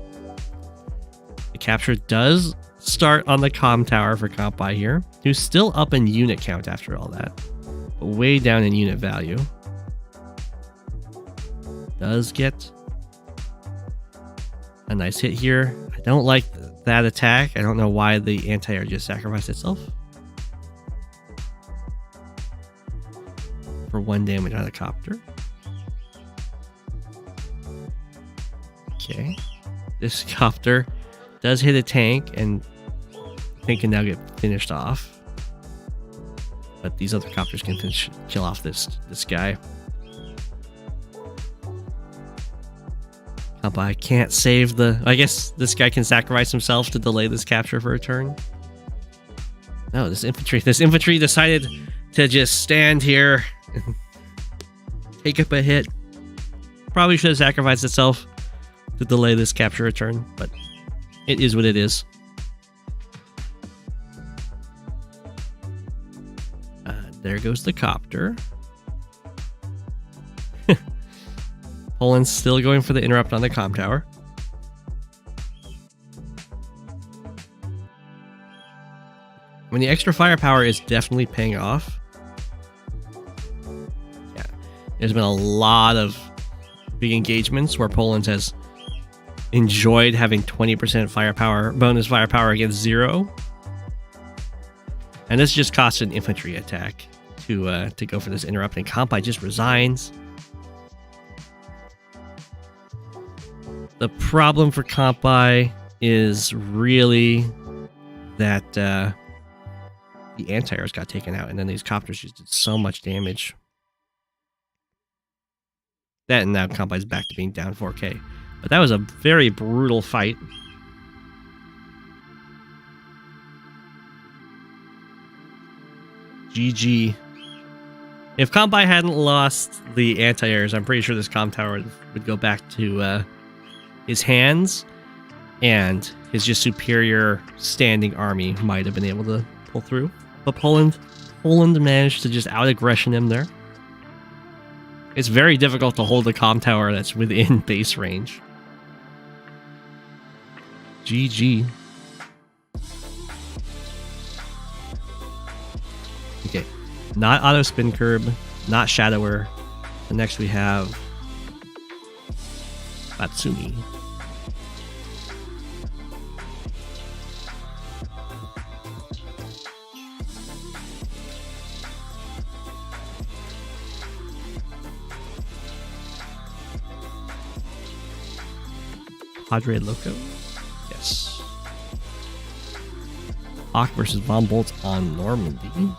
The capture does start on the comm tower for Kampai here, who's still up in unit count after all that, but way down in unit value. Does get a nice hit here. I don't like that attack. I don't know why the anti-air just sacrificed itself. For 1 damage on a copter. Okay. This copter does hit a tank and I think can now get finished off. But these other copters can kill off this guy. Kampai can't save the... I guess this guy can sacrifice himself to delay this capture for a turn. No, this infantry decided to just stand here and take up a hit. Probably should have sacrificed itself to delay this capture return, but it is what it is. There goes the copter. Poland's still going for the interrupt on the comm tower. I mean, the extra firepower is definitely paying off. Yeah, there's been a lot of big engagements where Poland has enjoyed having 20% firepower, bonus firepower against 0. And this just costs an infantry attack to go for this interrupt, and Kampai just resigns. The problem for Kampai is really that the anti-airs got taken out, and then these copters just did so much damage. That, and now Kampai's back to being down 4k. But that was a very brutal fight. GG. If Kampai hadn't lost the anti-airs, I'm pretty sure this comm tower would go back to his hands, and his just superior standing army might have been able to pull through. But Poland managed to just out-aggression him there. It's very difficult to hold a comm tower that's within base range. GG. Okay, not auto spin curb, not shadower. And next we have Batsumi. PadreLoco? Yes. Hawke versus Von Bolt on Normandie.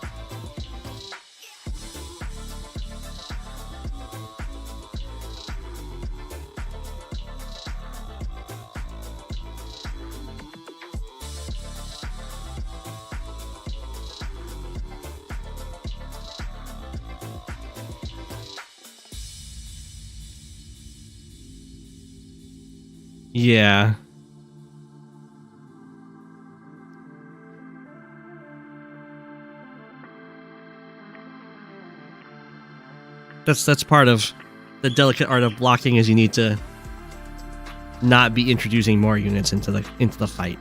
Yeah. That's part of the delicate art of blocking, is you need to not be introducing more units into the fight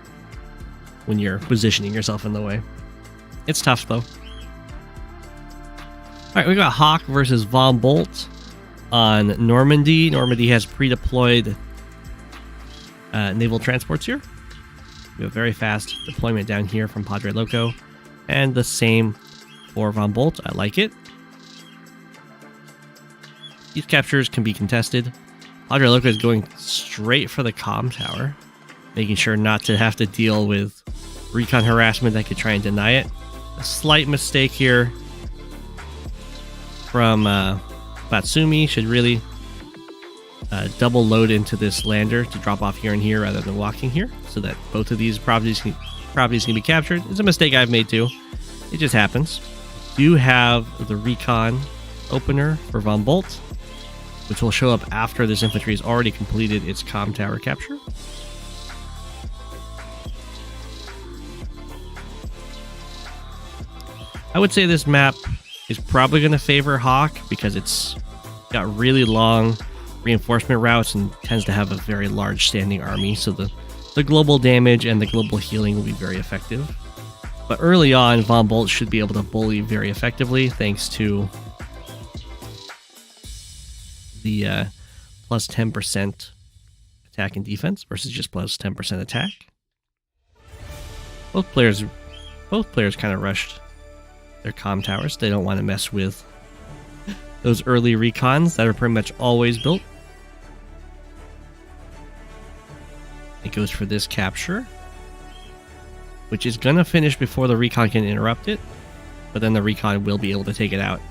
when you're positioning yourself in the way. It's tough though. Alright, we got Hawke versus Von Bolt on Normandie. Normandie has pre-deployed naval transports here. We have very fast deployment down here from PadreLoco, and the same for Von Bolt. I like it. These captures can be contested. PadreLoco is going straight for the comm tower, making sure not to have to deal with recon harassment that could try and deny it. A slight mistake here from Batsumi should really double load into this lander to drop off here and here rather than walking here, so that both of these properties can be captured. It's a mistake I've made too. It just happens. Do have the recon opener for Von Bolt, which will show up after this infantry has already completed its comm tower capture. I would say this map is probably going to favor Hawke because it's got really long reinforcement routes and tends to have a very large standing army, so the global damage and the global healing will be very effective. But early on, Von Bolt should be able to bully very effectively thanks to the plus 10% attack and defense versus just plus 10% attack. Both players kind of rushed their comm towers. They don't want to mess with those early recons that are pretty much always built. It goes for this capture, which is going to finish before the recon can interrupt it, but then the recon will be able to take it out,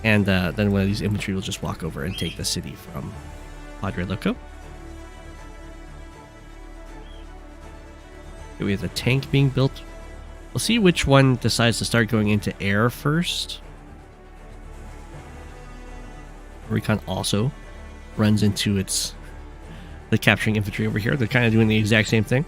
and then one of these infantry will just walk over and take the city from PadreLoco. Okay, we have the tank being built. We'll see which one decides to start going into air first. Recon also runs into the capturing infantry over here. They're kind of doing the exact same thing.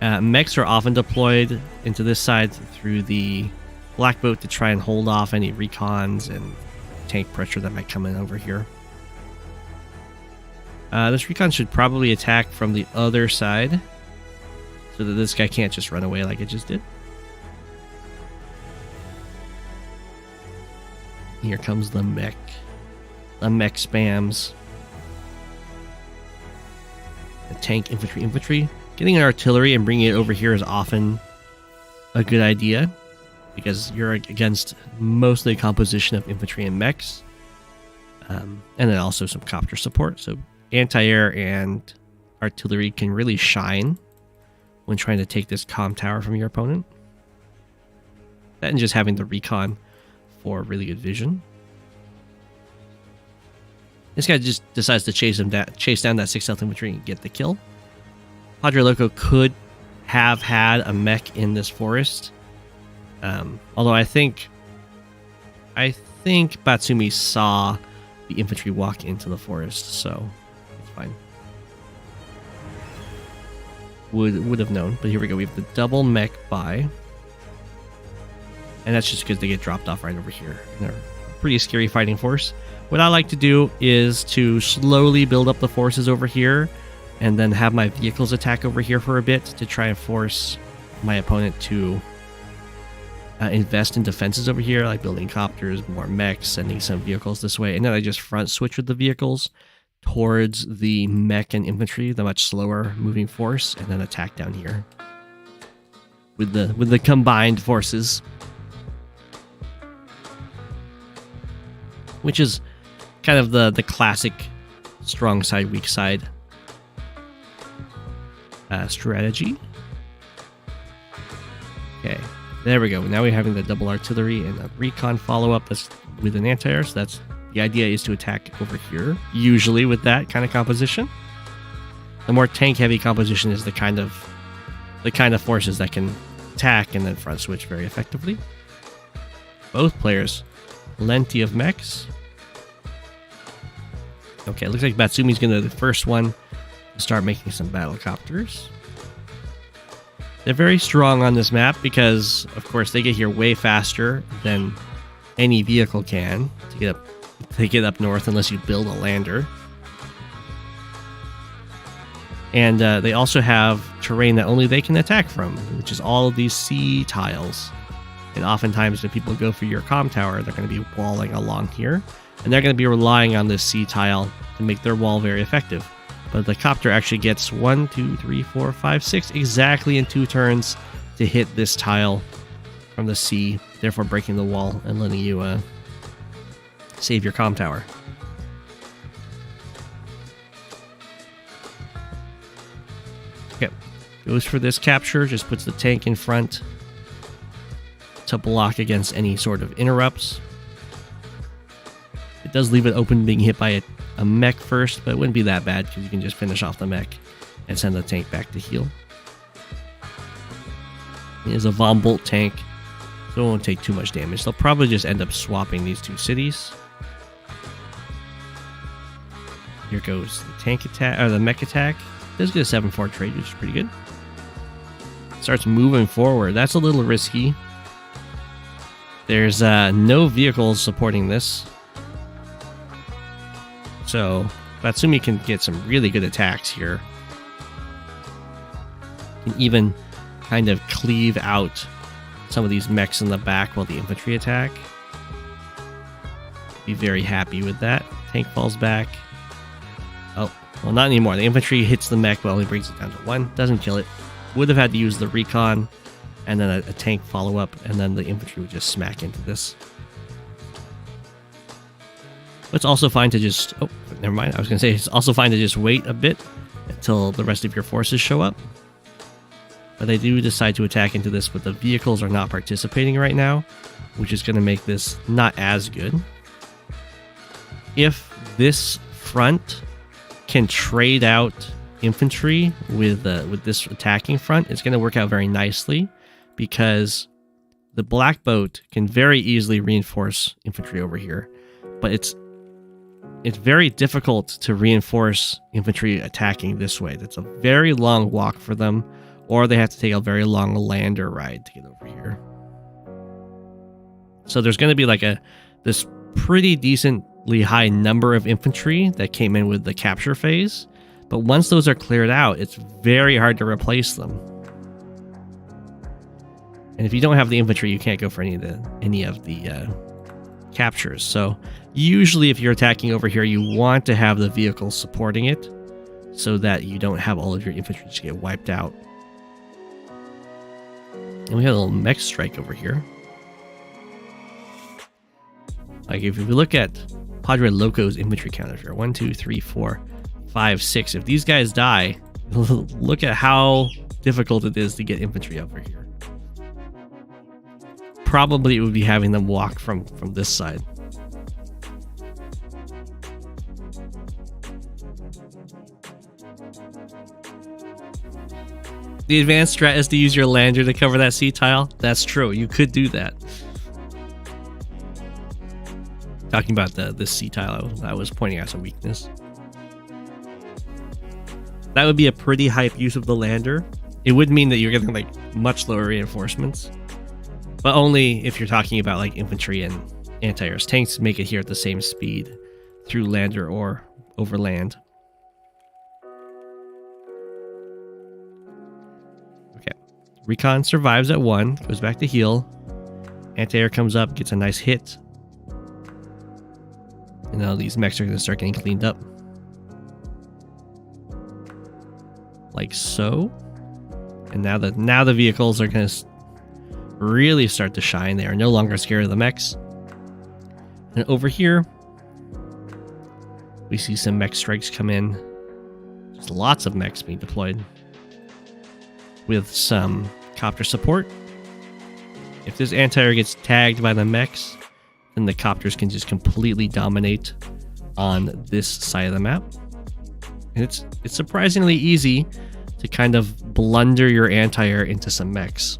Mechs are often deployed into this side through the black boat to try and hold off any recons and tank pressure that might come in over here. This recon should probably attack from the other side so that this guy can't just run away like it just did. Here comes the mech. The mech spams. The tank, infantry. Getting an artillery and bringing it over here is often a good idea because you're against mostly a composition of infantry and mechs. And then also some copter support. So anti-air and artillery can really shine when trying to take this comm tower from your opponent. That and just having the recon for really good vision. This guy just decides to chase down that 6th Health infantry and get the kill. PadreLoco could have had a mech in this forest, although I think Batsumi saw the infantry walk into the forest, so it's fine. Would have known, but here we go. We have the double mech buy, and that's just because they get dropped off right over here. And they're a pretty scary fighting force. What I like to do is to slowly build up the forces over here and then have my vehicles attack over here for a bit to try and force my opponent to invest in defenses over here, like building copters, more mechs, sending some vehicles this way, and then I just front switch with the vehicles towards the mech and infantry, the much slower moving force, and then attack down here with the combined forces, which is kind of the classic strong side, weak side strategy. Okay, there we go. Now we're having the double artillery and a recon follow-up that's with an anti-air, so that's the idea is to attack over here, usually with that kind of composition. The more tank-heavy composition is the kind of forces that can attack and then front switch very effectively. Both players, plenty of mechs. Okay, looks like Batsumi's gonna be the first one to start making some battlecopters. They're very strong on this map because, of course, they get here way faster than any vehicle can to get up north unless you build a lander. And they also have terrain that only they can attack from, which is all of these sea tiles. And oftentimes when people go for your comm tower, they're going to be walling along here. And they're going to be relying on this sea tile to make their wall very effective. But the copter actually gets 1, 2, 3, 4, 5, 6 exactly in 2 turns to hit this tile from the sea, therefore breaking the wall and letting you Save your comm tower. Okay, goes for this capture, just puts the tank in front to block against any sort of interrupts. It does leave it open being hit by a mech first, but it wouldn't be that bad because you can just finish off the mech and send the tank back to heal. It is a Von Bolt tank, so it won't take too much damage. They'll probably just end up swapping these two cities. Here goes the tank attack, or the mech attack. Does get a 7-4 trade, which is pretty good. Starts moving forward. That's a little risky. There's no vehicles supporting this. So Batsumi can get some really good attacks here. Can even kind of cleave out some of these mechs in the back while the infantry attack. Be very happy with that. Tank falls back. Oh, well, not anymore. The infantry hits the mech while he brings it down to 1. Doesn't kill it. Would have had to use the recon and then a tank follow up, and then the infantry would just smack into this. It's also fine to just... Oh, never mind. I was going to say it's also fine to just wait a bit until the rest of your forces show up. But they do decide to attack into this, but the vehicles are not participating right now, which is going to make this not as good. If this front can trade out infantry with this attacking front, it's going to work out very nicely, because the black boat can very easily reinforce infantry over here, but it's very difficult to reinforce infantry attacking this way. That's a very long walk for them, or they have to take a very long lander ride to get over here. So there's going to be like this pretty decently high number of infantry that came in with the capture phase, but once those are cleared out, it's very hard to replace them. And if you don't have the infantry, you can't go for any of the captures. So usually if you're attacking over here, you want to have the vehicles supporting it so that you don't have all of your infantry just get wiped out. And we have a little mech strike over here. Like if we look at PadreLoco's infantry count here, 1, 2, 3, 4, 5, 6. If these guys die, look at how difficult it is to get infantry over here. Probably it would be having them walk from this side. The advanced strat is to use your lander to cover that sea tile. That's true. You could do that. Talking about this sea tile, I was pointing out some weakness. That would be a pretty hype use of the lander. It would mean that you're getting like much lower reinforcements, but only if you're talking about like infantry and anti-airs. Tanks make it here at the same speed through lander or over land. Okay, recon survives at 1, goes back to heal. Anti-air comes up, gets a nice hit. And now these mechs are going to start getting cleaned up. Like so. And now the vehicles are going to really start to shine. They are no longer scared of the mechs. And over here, we see some mech strikes come in. There's lots of mechs being deployed with some copter support. If this anti-air gets tagged by the mechs, then the copters can just completely dominate on this side of the map. And it's surprisingly easy to kind of blunder your anti-air into some mechs.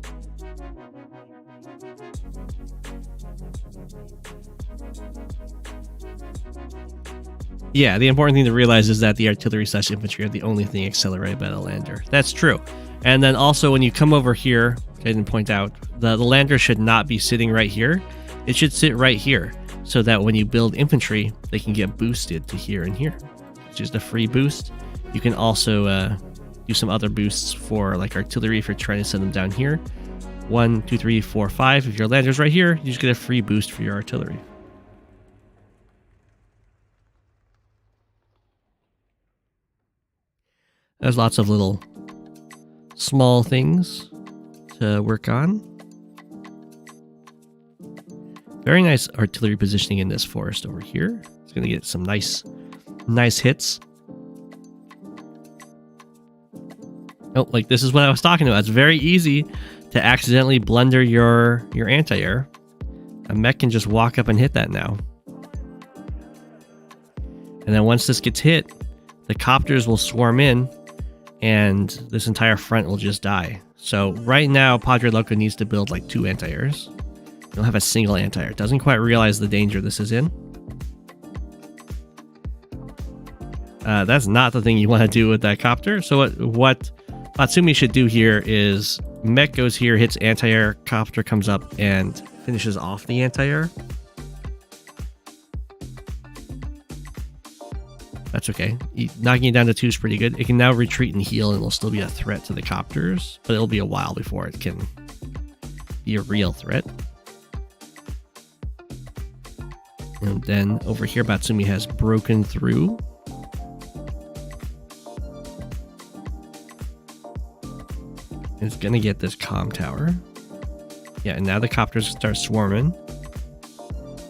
Yeah, the important thing to realize is that the artillery / infantry are the only thing accelerated by the lander. That's true. And then also when you come over here, I didn't point out, the lander should not be sitting right here. It should sit right here so that when you build infantry, they can get boosted to here and here. It's just a free boost. You can also do some other boosts for like artillery if you're trying to send them down here. 1, 2, 3, 4, 5. If your lander's right here, you just get a free boost for your artillery. There's lots of little small things to work on. Very nice artillery positioning in this forest over here. It's going to get some nice hits. Oh, like this is what I was talking about. It's very easy to accidentally blunder your anti-air. A mech can just walk up and hit that now. And then once this gets hit, the copters will swarm in and this entire front will just die. So right now, PadreLoco needs to build like 2 anti-airs. You'll have a single anti-air. Doesn't quite realize the danger this is in. That's not the thing you want to do with that copter. So what Matsumi should do here is mech goes here, hits anti-air, copter comes up and finishes off the anti-air. That's okay. Knocking it down to 2 is pretty good. It can now retreat and heal and will still be a threat to the copters, but it'll be a while before it can be a real threat. And then over here, Batsumi has broken through. It's gonna get this comm tower. Yeah, and now the copters start swarming.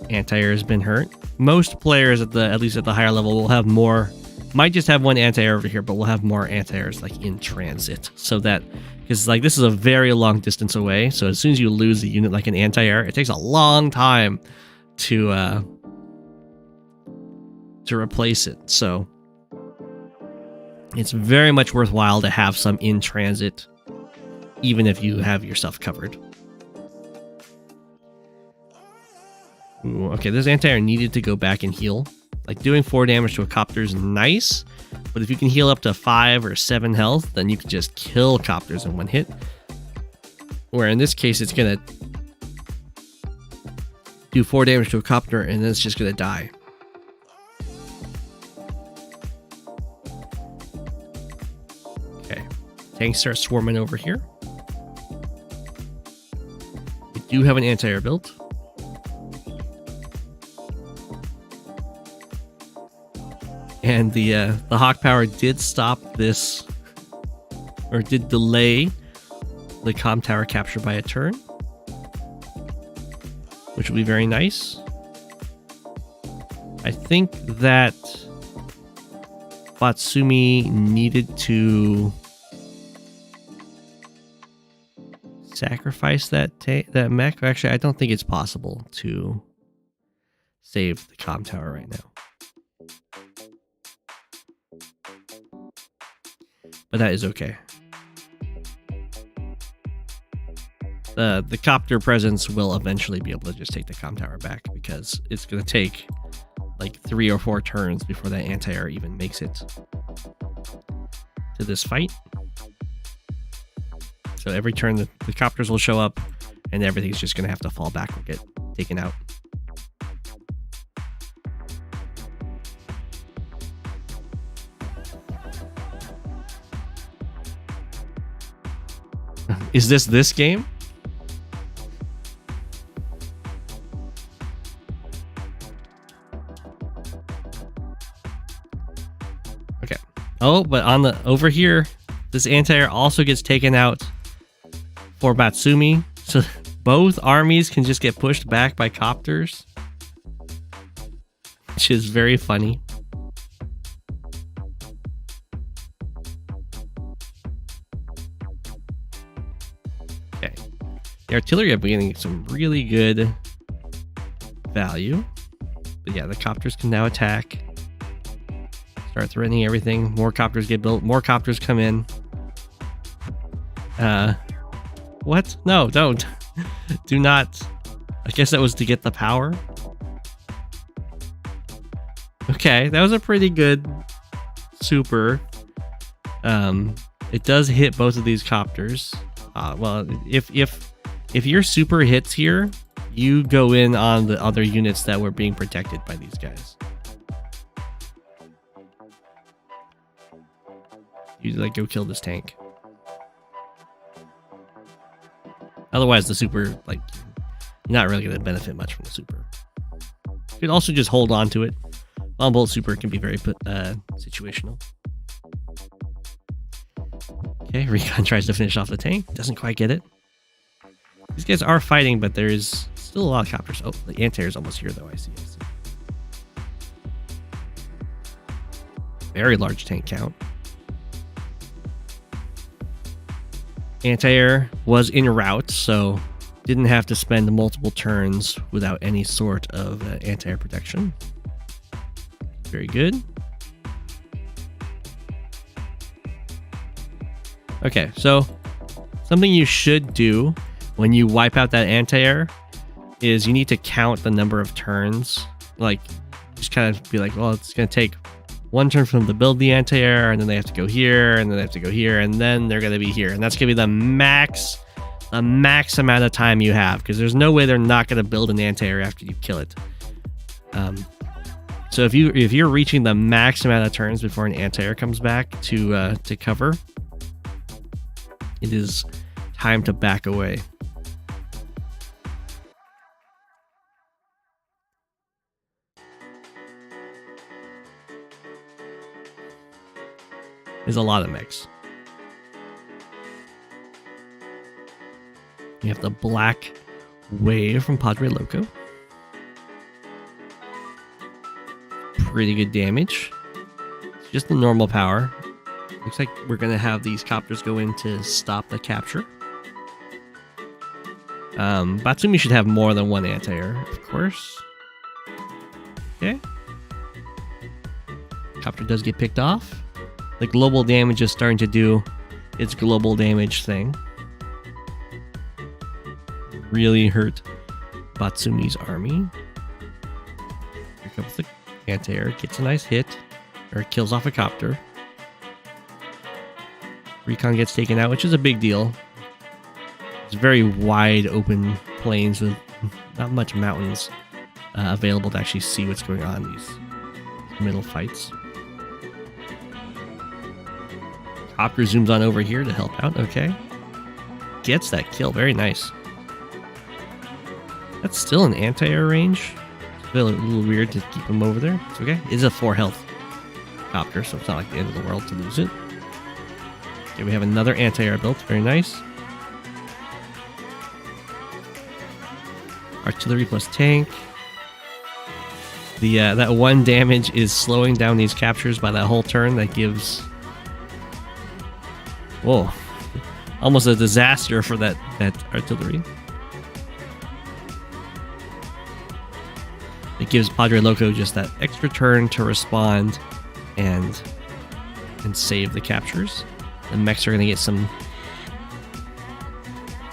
Anti-air has been hurt. Most players at least at the higher level will have more, might just have 1 anti-air over here, but we'll have more anti-airs like in transit. So that, because like this is a very long distance away, so as soon as you lose a unit like an anti-air, it takes a long time to replace it. So it's very much worthwhile to have some in transit, even if you have yourself covered. Ooh, okay, this anti-air needed to go back and heal. Like doing 4 damage to a copter is nice, but if you can heal up to 5 or 7 health, then you can just kill copters in 1 hit. Where in this case, it's gonna do 4 damage to a copter and then it's just gonna die. Okay, tanks start swarming over here. We do have an anti-air built. And the Hawke power did stop this, or did delay the comm tower capture by a turn, which will be very nice. I think that Batsumi needed to sacrifice that mech. Actually, I don't think it's possible to save the comm tower right now. But that is okay. The copter presence will eventually be able to just take the comm tower back, because it's going to take like 3 or 4 turns before that anti-air even makes it to this fight. So every turn the copters will show up and everything's just going to have to fall back or get taken out. Is this game? Okay. Oh, but on the over here, this anti-air also gets taken out for Batsumi. So both armies can just get pushed back by copters, which is very funny. The artillery are getting some really good value. But yeah, the copters can now attack. Start threatening everything. More copters get built. More copters come in. What? No, don't. Do not. I guess that was to get the power. Okay, that was a pretty good super. It does hit both of these copters. Well, if your super hits here, you go in on the other units that were being protected by these guys. You like go kill this tank. Otherwise, the super, like, you're not really going to benefit much from the super. You can also just hold on to it. On-bolt super can be very situational. Okay, Recon tries to finish off the tank. Doesn't quite get it. These guys are fighting, but there's Still a lot of copters. Oh, the anti-air's almost here, though. I see. Very large tank count. Anti-air was en route, so didn't have to spend multiple turns without any sort of anti-air protection. Very good. Okay, so something you should do when you wipe out that anti-air is you need to count the number of turns. Like, just kind of be like, well, it's going to take one turn for them to build the anti-air, and then they have to go here, and then they have to go here, and then they're going to be here. And that's going to be the max amount of time you have, because there's no way they're not going to build an anti-air after you kill it. So if you're reaching the max amount of turns before an anti-air comes back to cover, it is time to back away. There's a lot of mechs. We have the Black Wave from PadreLoco. Pretty good damage. It's just the normal power. Looks like we're going to have these copters go in to stop the capture. Batsumi should have more than one anti-air, of course. Okay. Copter does get picked off. The global damage is starting to do its global damage thing. Really hurt Batsumi's army. Here comes the anti-air. Gets a nice hit. Or kills off a copter. Recon gets taken out, which is a big deal. It's very wide open plains with not much mountains available to actually see what's going on in these middle fights. Copter zooms on over here to help out. Okay. Gets that kill. Very nice. That's still an anti-air range. It's a little weird to keep him over there. It's okay. It's a 4 health copter, so it's not like the end of the world to lose it. Okay, we have another anti-air built. Very nice. Artillery plus tank. The that 1 damage is slowing down these captures by that whole turn. That gives... Whoa. Almost a disaster for that artillery. It gives PadreLoco just that extra turn to respond and save the captures. The mechs are going to get some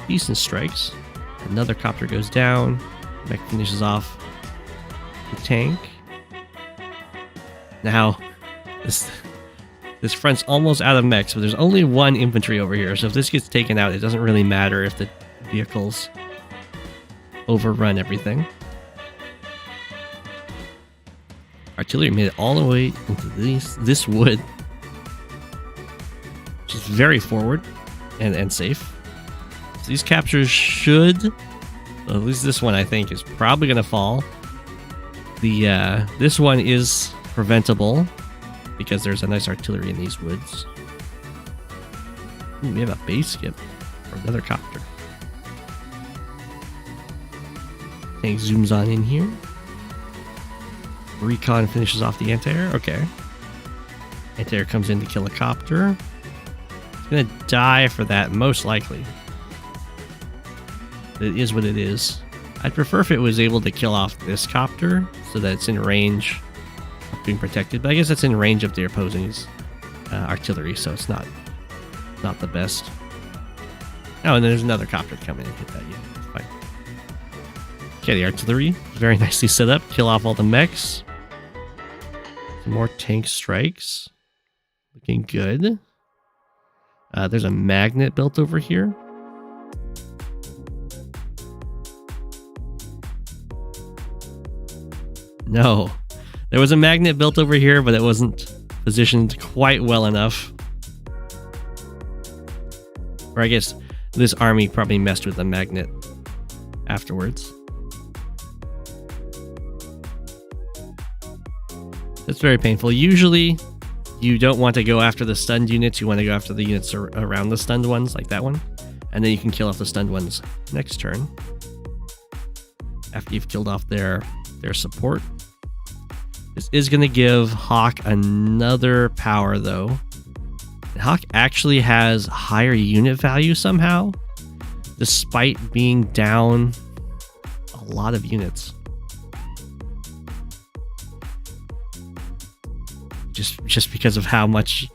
decent strikes. Another copter goes down. Mech finishes off the tank. Now, this front's almost out of mechs, but there's only 1 infantry over here. So if this gets taken out, it doesn't really matter if the vehicles overrun everything. Artillery made it all the way into this wood, which is very forward and safe. So these captures should, at least this one I think is probably going to fall. This one is preventable because there's a nice artillery in these woods. Ooh, we have a base skip for another copter. Tank zooms on in here. Recon finishes off the anti-air. Okay. Anti-air comes in to kill a copter. It's going to die for that, most likely. It is what it is. I'd prefer if it was able to kill off this copter so that it's in range of being protected. But I guess it's in range of the opposing's artillery, so it's not the best. Oh, and then there's another copter coming and hit that. Yeah, it's fine. Okay, the artillery very nicely set up. Kill off all the mechs. Some more tank strikes. Looking good. There's a magnet built over here. No. There was a magnet built over here, but it wasn't positioned quite well enough. Or I guess this army probably messed with the magnet afterwards. That's very painful. Usually, you don't want to go after the stunned units. You want to go after the units around the stunned ones, like that one. And then you can kill off the stunned ones next turn. after you've killed off their support. This is going to give Hawke another power, though. And Hawke actually has higher unit value somehow, despite being down a lot of units. Just because of how much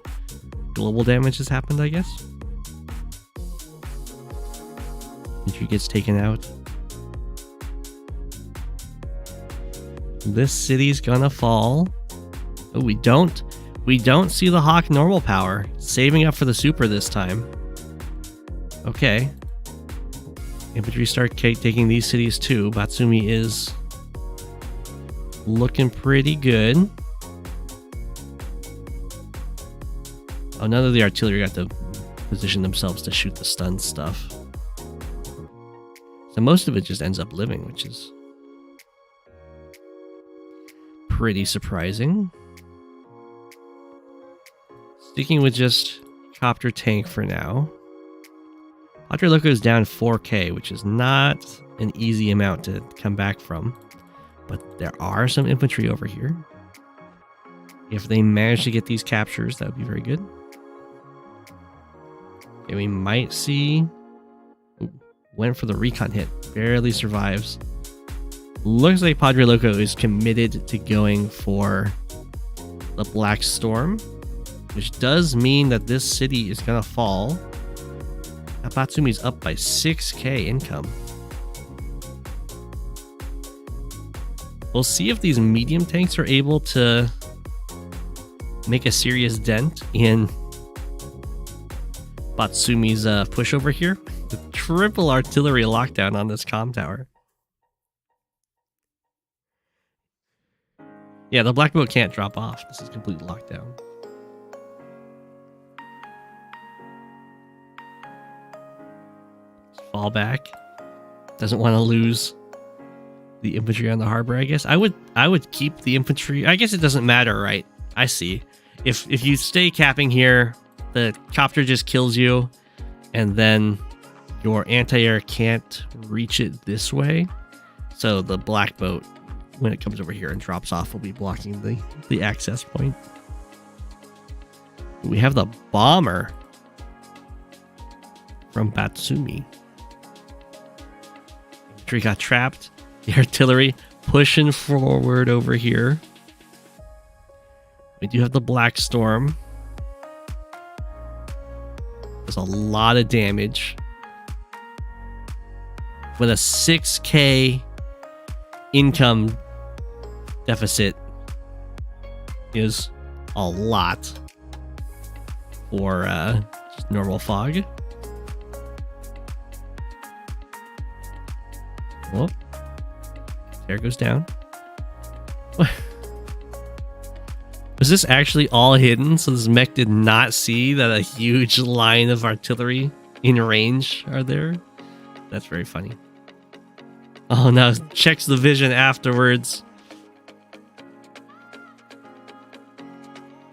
global damage has happened, I guess. Infantry gets taken out. This city's gonna fall. Oh, we don't see the Hawke normal power. Saving up for the super this time. Okay. Infantry start taking these cities too. Batsumi is looking pretty good. Oh, none of the artillery got to position themselves to shoot the stun stuff. So most of it just ends up living, which is pretty surprising. Sticking with just copter tank for now. PadreLoco is down 4k, which is not an easy amount to come back from. But there are some infantry over here. If they manage to get these captures, that would be very good. Okay, we might see... Ooh, went for the recon hit. Barely survives. Looks like PadreLoco is committed to going for the Black Storm, which does mean that this city is going to fall. Batsumi's up by 6k income. We'll see if these medium tanks are able to make a serious dent in Batsumi's push over here. The triple artillery lockdown on this comm tower. Yeah, the black boat can't drop off. This is complete lockdown. Fall back. Doesn't want to lose the infantry on the harbor, I guess. I would keep the infantry. I guess it doesn't matter, right? I see. If you stay capping here, the copter just kills you, and then your anti-air can't reach it this way. So the black boat, when it comes over here and drops off, will be blocking the access point. We have the bomber from Batsumi. Infantry got trapped. The artillery pushing forward over here. We do have the Black Storm. There's a lot of damage. With a 6k income deficit is a lot for just normal fog. Whoop. There goes down. What? Was this actually all hidden? So this mech did not see that a huge line of artillery in range are there? That's very funny. Oh, now checks the vision afterwards.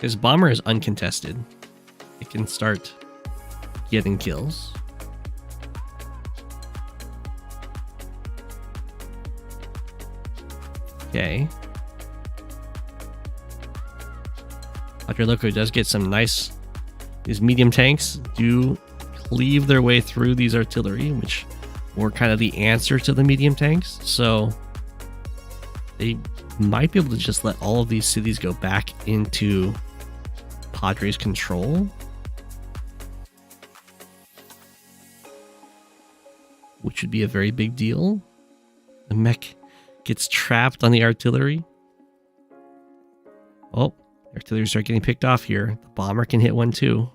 His bomber is uncontested. It can start getting kills. Okay. PadreLoco does get some nice... These medium tanks do cleave their way through these artillery, which were kind of the answer to the medium tanks. So they might be able to just let all of these cities go back into Padre's control, which would be a very big deal. The mech gets trapped on the artillery. Oh, artillery start getting picked off here. The bomber can hit one too.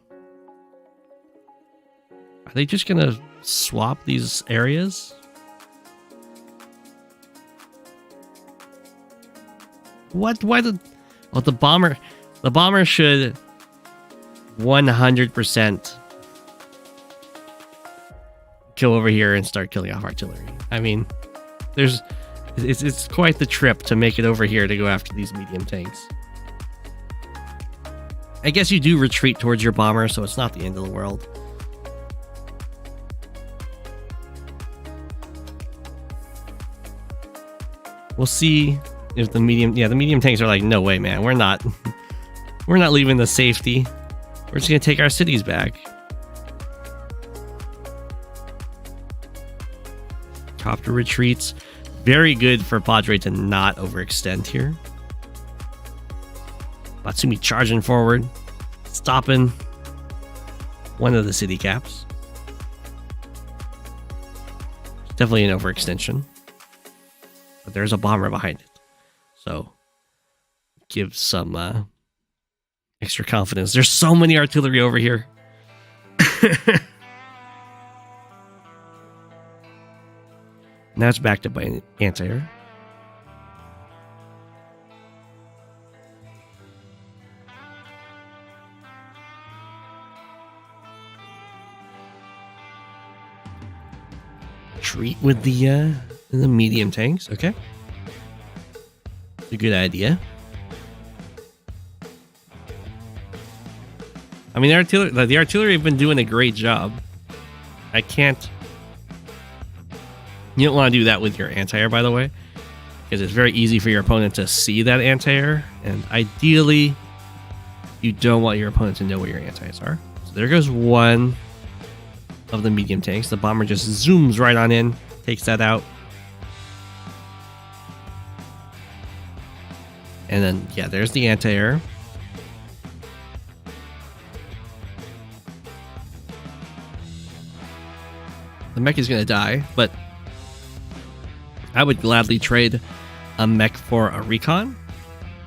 Are they just gonna swap these areas? What? Why the... Oh, the bomber should 100% go over here and start killing off artillery. I mean, it's quite the trip to make it over here to go after these medium tanks. I guess you do retreat towards your bomber, so it's not the end of the world. We'll see if the medium... Yeah, the medium tanks are like, no way, man. We're not leaving the safety. We're just going to take our cities back. Copter retreats. Very good for Padre to not overextend here. Batsumi charging forward. Stopping one of the city caps. Definitely an overextension. But there's a bomber behind it. So, give some extra confidence. There's so many artillery over here. Now it's backed up by an anti-air. Treat with the medium tanks. Okay, it's a good idea. I mean, the artillery have been doing a great job. I can't. You don't want to do that with your anti-air, by the way, because it's very easy for your opponent to see that anti-air, and ideally, you don't want your opponent to know where your anti-airs are. So there goes one of the medium tanks. The bomber just zooms right on in, takes that out. And then, yeah, there's the anti-air. The mech is going to die, but I would gladly trade a mech for a recon,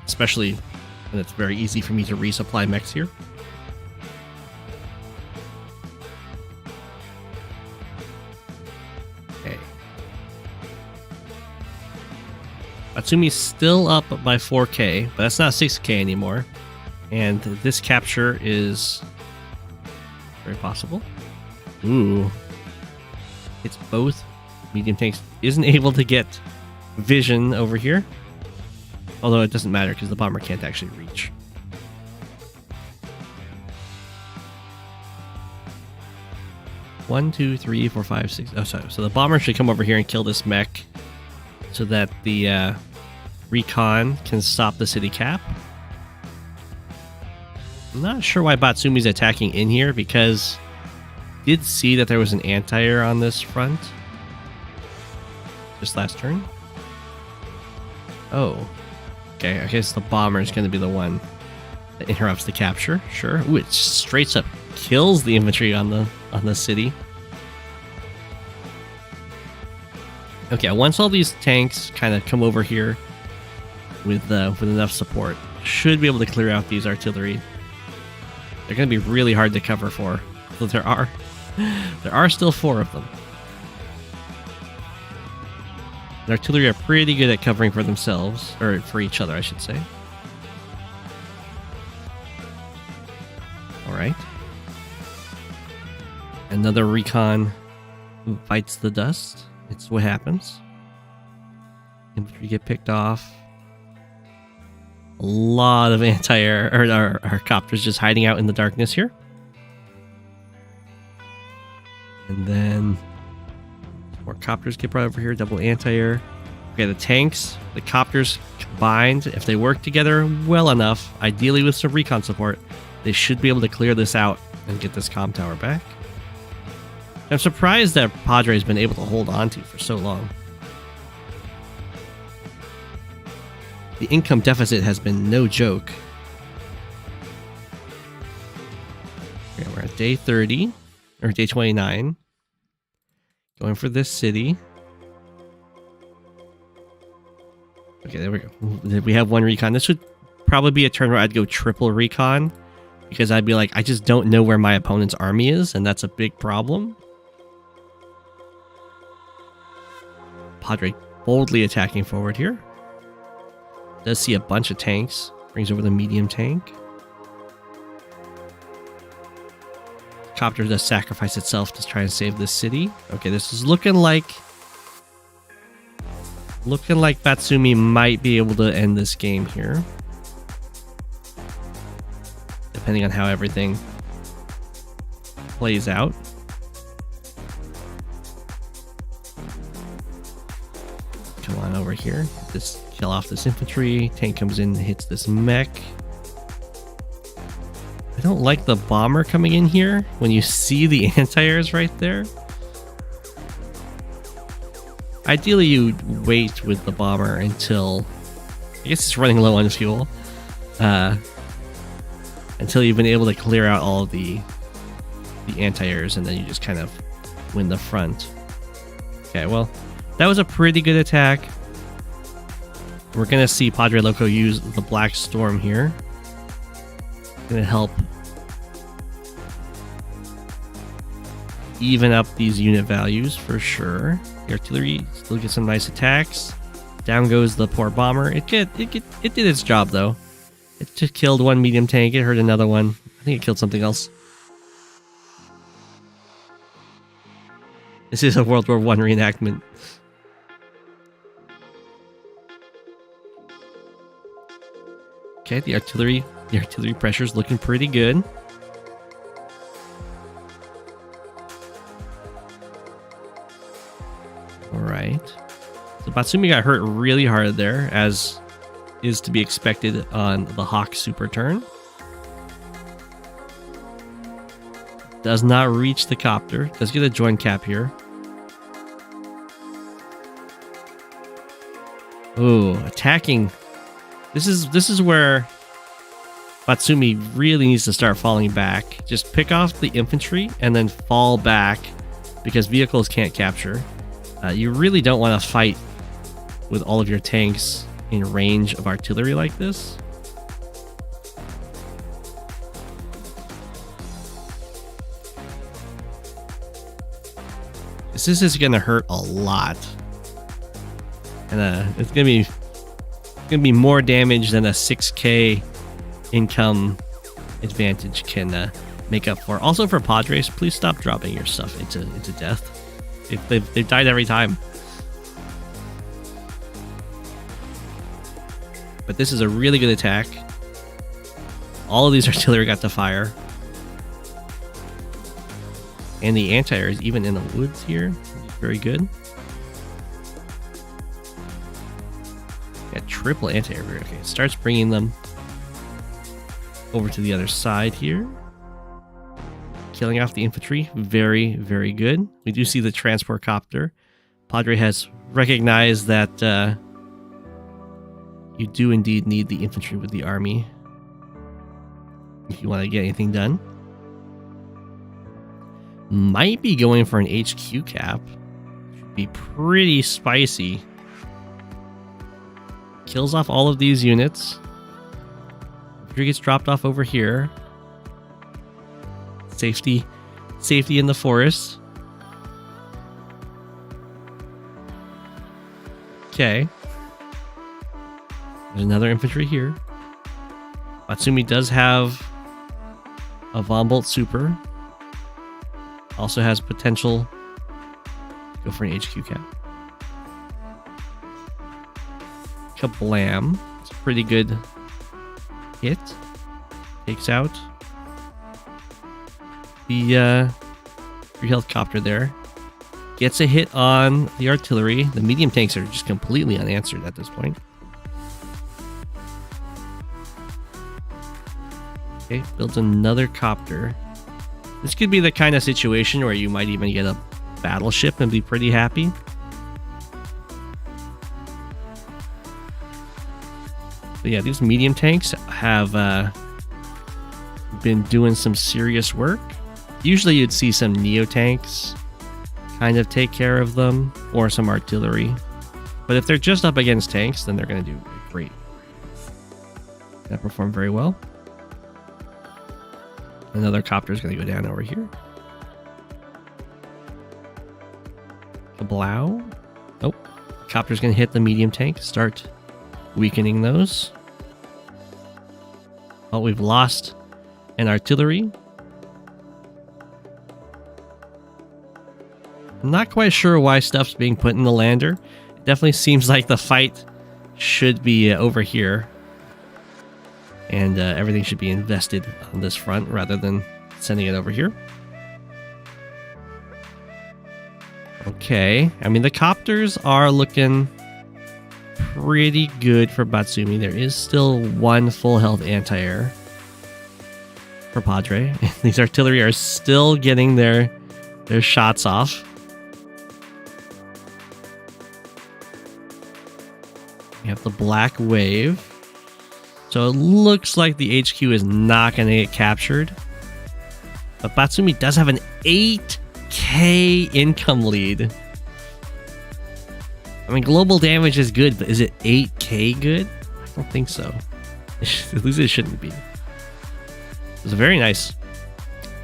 especially when it's very easy for me to resupply mechs here. Okay. Batsumi's still up by 4k, but that's not 6k anymore. And this capture is very possible. Ooh. It's both medium tanks. Isn't able to get vision over here. Although it doesn't matter because the bomber can't actually reach. One, two, three, four, five, six. Oh, sorry. So the bomber should come over here and kill this mech so that the recon can stop the city cap. I'm not sure why Batsumi's attacking in here because I did see that there was an anti-air on this front. Just last turn. Oh. Okay, I guess the bomber is going to be the one that interrupts the capture. Sure. Ooh, it straight up kills the infantry on the city. Okay, once all these tanks kind of come over here with enough support, should be able to clear out these artillery. They're going to be really hard to cover for. So there are still 4 of them. The artillery are pretty good at covering for themselves, or for each other, I should say. Alright. Another recon bites the dust. It's what happens. Infantry get picked off. A lot of anti-air, or our copters just hiding out in the darkness here. And then more copters get brought over here, double anti-air. Okay, the tanks, the copters combined, if they work together well enough, ideally with some recon support, they should be able to clear this out and get this comm tower back. I'm surprised that Padre has been able to hold on to for so long. The income deficit has been no joke. Okay, we're at day 30, or day 29. Going for this city. Okay, there we go. We have one recon. This would probably be a turn where I'd go triple recon, because I'd be like, I just don't know where my opponent's army is, and that's a big problem. Padre boldly attacking forward here. Does see a bunch of tanks. Brings over the medium tank. Copter does sacrifice itself to try and save this city. Okay, this is looking like Batsumi might be able to end this game here, depending on how everything plays out. Come on over here. Just kill off this infantry. Tank comes in and hits this mech. I don't like the bomber coming in here when you see the anti-airs right there. Ideally, you wait with the bomber until... I guess it's running low on fuel. Until you've been able to clear out all of the anti-airs, and then you just kind of win the front. Okay, well, that was a pretty good attack. We're going to see PadreLoco use the Black Storm here. Going to help even up these unit values for sure. The artillery still gets some nice attacks. Down goes the poor bomber. It did its job though. It just killed one medium tank. It hurt another one. I think it killed something else. This is a World War I reenactment. Okay, the artillery pressure is looking pretty good. All right. So Batsumi got hurt really hard there, as is to be expected on the Hawke super turn. Does not reach the copter. Does get a join cap here. Ooh, attacking. This is where Batsumi really needs to start falling back. Just pick off the infantry and then fall back, because vehicles can't capture. You really don't want to fight with all of your tanks in range of artillery like this. This is going to hurt a lot. And it's going to be more damage than a 6k income advantage can make up for. Also for Padres, please stop dropping your stuff into death. They've died every time. But this is a really good attack. All of these artillery got to fire. And the anti-air is even in the woods here. Very good. Got triple anti-air. Okay, it starts bringing them over to the other side here. Killing off the infantry. Very, very good. We do see the transport copter. Padre has recognized that you do indeed need the infantry with the army if you want to get anything done. Might be going for an HQ cap. Should be pretty spicy. Kills off all of these units. Infantry gets dropped off over here. Safety in the forest. Okay. There's another infantry here. Matsumi does have a Von Bolt super. Also has potential to go for an HQ cap. Kablam. It's a pretty good hit. Takes out the helicopter there. Gets a hit on the artillery. The medium tanks are just completely unanswered at this point. Okay, builds another copter. This could be the kind of situation where you might even get a battleship and be pretty happy. But yeah, these medium tanks have been doing some serious work. Usually you'd see some Neo tanks kind of take care of them, or some artillery. But if they're just up against tanks, then they're going to do great. That performed very well. Another copter is going to go down over here. Kablow. Oh, copter's going to hit the medium tank. Start weakening those. Oh, we've lost an artillery. I'm not quite sure why stuff's being put in the lander. It definitely seems like the fight should be over here. And everything should be invested on this front rather than sending it over here. Okay. I mean, the copters are looking pretty good for Batsumi. There is still one full health anti-air for Padre. These artillery are still getting their shots off. We have the black wave. So it looks like the HQ is not going to get captured. But Batsumi does have an 8k income lead. I mean, global damage is good, but is it 8k good? I don't think so. At least it shouldn't be. It was a very nice...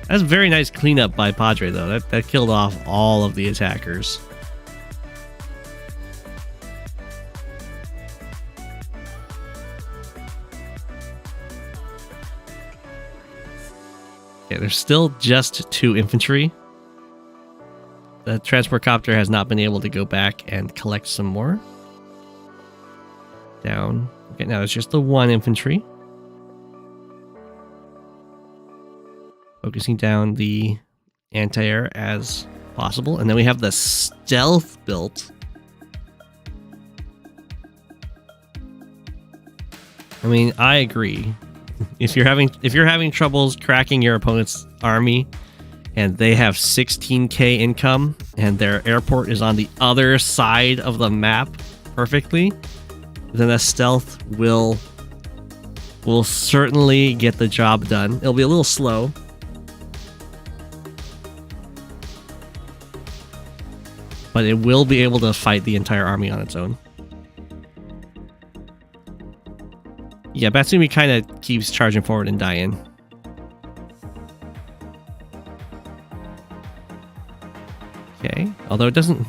That's a very nice cleanup by Padre, though. That killed off all of the attackers. Okay, there's still just 2 infantry. The transport copter has not been able to go back and collect some more. Down. Okay, now it's just the 1 infantry. Focusing down the anti-air as possible. And then we have the stealth built. I mean, I agree. If you're having troubles cracking your opponent's army and they have 16k income and their airport is on the other side of the map perfectly, then a stealth will certainly get the job done. It'll be a little slow. But it will be able to fight the entire army on its own. Yeah, Batsumi kind of keeps charging forward and dying. Okay, although it doesn't...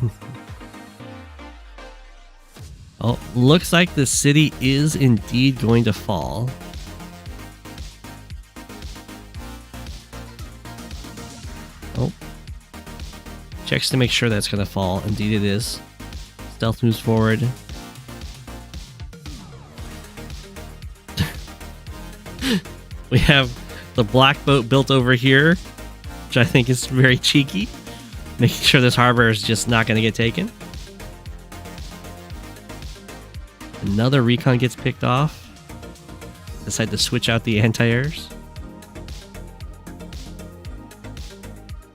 Oh, looks like the city is indeed going to fall. Oh. Checks to make sure that's going to fall. Indeed it is. Stealth moves forward. We have the black boat built over here, which I think is very cheeky. Making sure this harbor is just not going to get taken. Another recon gets picked off. Decide to switch out the anti-airs.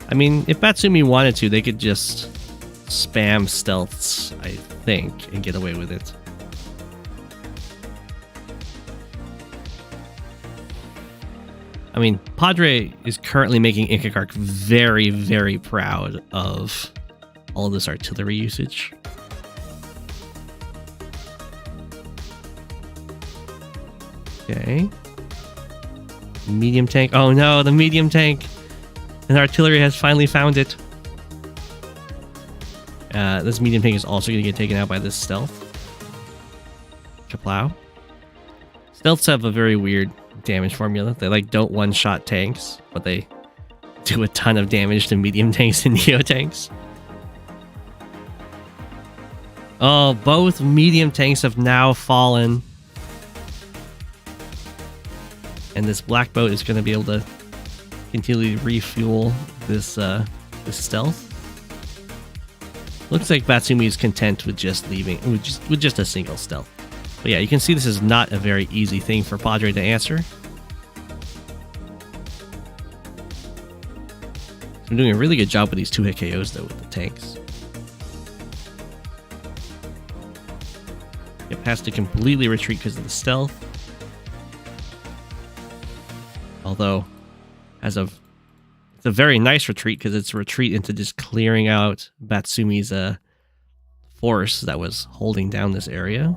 I mean, if Batsumi wanted to, they could just spam stealths, I think, and get away with it. I mean, Padre is currently making Inkakark very, very proud of all of this artillery usage. Okay. Medium tank. Oh no, the medium tank! And artillery has finally found it. This medium tank is also going to get taken out by this stealth. Kaplow. Stealths have a very weird damage formula. They don't one-shot tanks, but they do a ton of damage to medium tanks and neo tanks. Oh, both medium tanks have now fallen. And this black boat is going to be able to continually refuel this this stealth. Looks like Batsumi is content with just leaving with just a single stealth. But yeah, you can see this is not a very easy thing for Padre to answer. I'm doing a really good job with these 2-hit KOs though with the tanks. It has to completely retreat because of the stealth. Although, it's a very nice retreat because it's a retreat into just clearing out Batsumi's force that was holding down this area.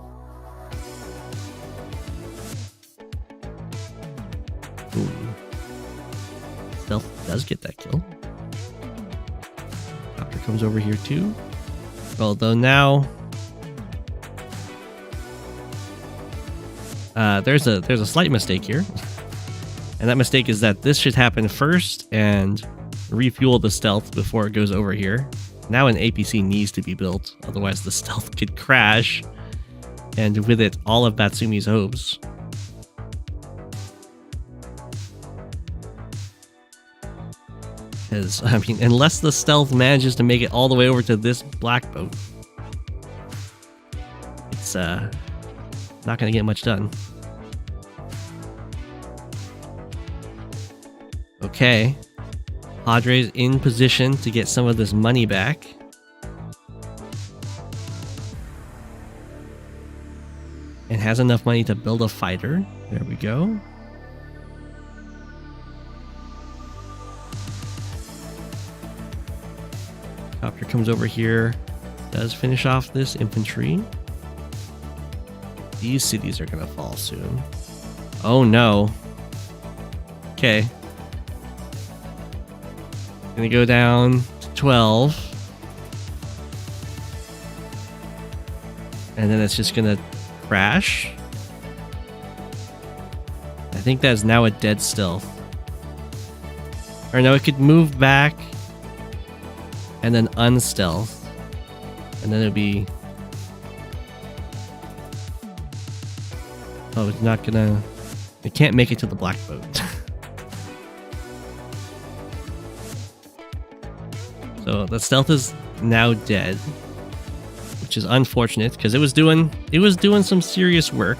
Ooh. Stealth does get that kill. Copter comes over here too. Although now there's a slight mistake here. And that mistake is that this should happen first and refuel the stealth before it goes over here. Now an APC needs to be built, otherwise the stealth could crash, and with it, all of Batsumi's hopes. Because, I mean, unless the stealth manages to make it all the way over to this black boat, it's it's not going to get much done. Okay. Padre's in position to get some of this money back. And has enough money to build a fighter. There we go. Copter comes over here. Does finish off this infantry. These cities are going to fall soon. Oh no. Okay. Gonna go down to 12. And then it's just gonna crash. I think that is now a dead stealth. Or no, it could move back and then unstealth. And then it'll be... Oh, it's not gonna... It can't make it to the black boat. So the stealth is now dead, which is unfortunate because it was doing some serious work.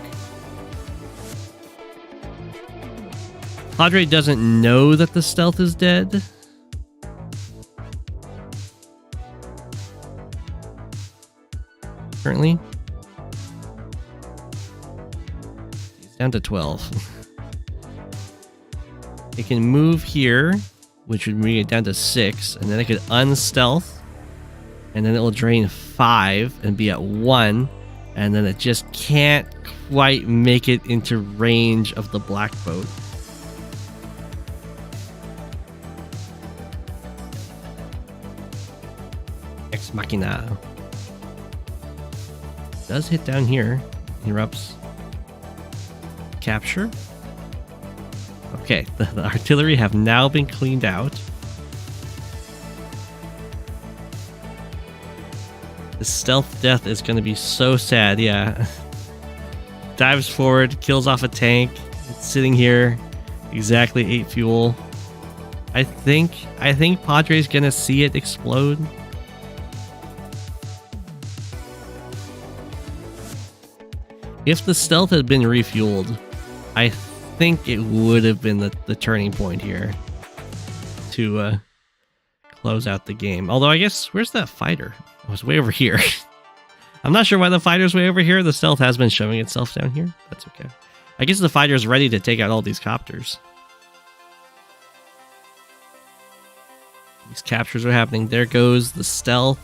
Padre doesn't know that the stealth is dead. Currently. He's down to 12. It can move here, which would bring it down to 6, and then it could unstealth, and then it will drain 5 and be at 1, and then it just can't quite make it into range of the black boat. Ex Machina. Does hit down here. Erupts. Capture. Okay, the artillery have now been cleaned out. The stealth death is going to be so sad, yeah. Dives forward, kills off a tank. It's sitting here, exactly 8 fuel. I think Padre's going to see it explode. If the stealth had been refueled, I think it would have been the turning point here to close out the game. Although I guess, where's that fighter? It was way over here. I'm not sure why the fighter's way over here. The stealth has been showing itself down here. That's okay. I guess the fighter's ready to take out all these copters. These captures are happening. There goes the stealth.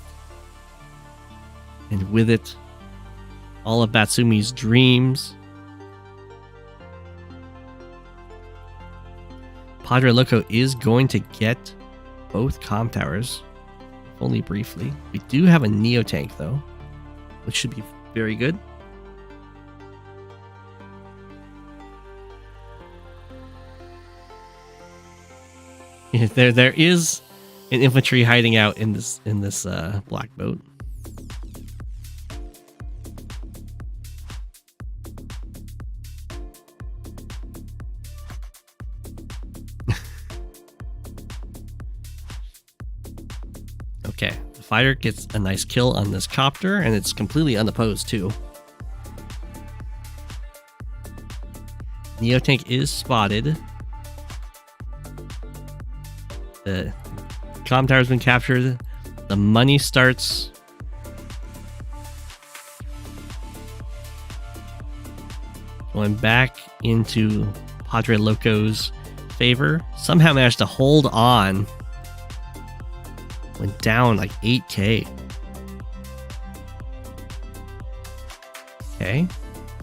And with it, all of Batsumi's dreams. PadreLoco is going to get both comm towers, if only briefly. We do have a Neo tank though, which should be very good. There is an infantry hiding out in this black boat. Okay, the fighter gets a nice kill on this copter, and it's completely unopposed too. Neo tank is spotted. The comm tower's been captured. The money starts going back into PadreLoco's favor. Somehow managed to hold on. Went down like 8k. Okay.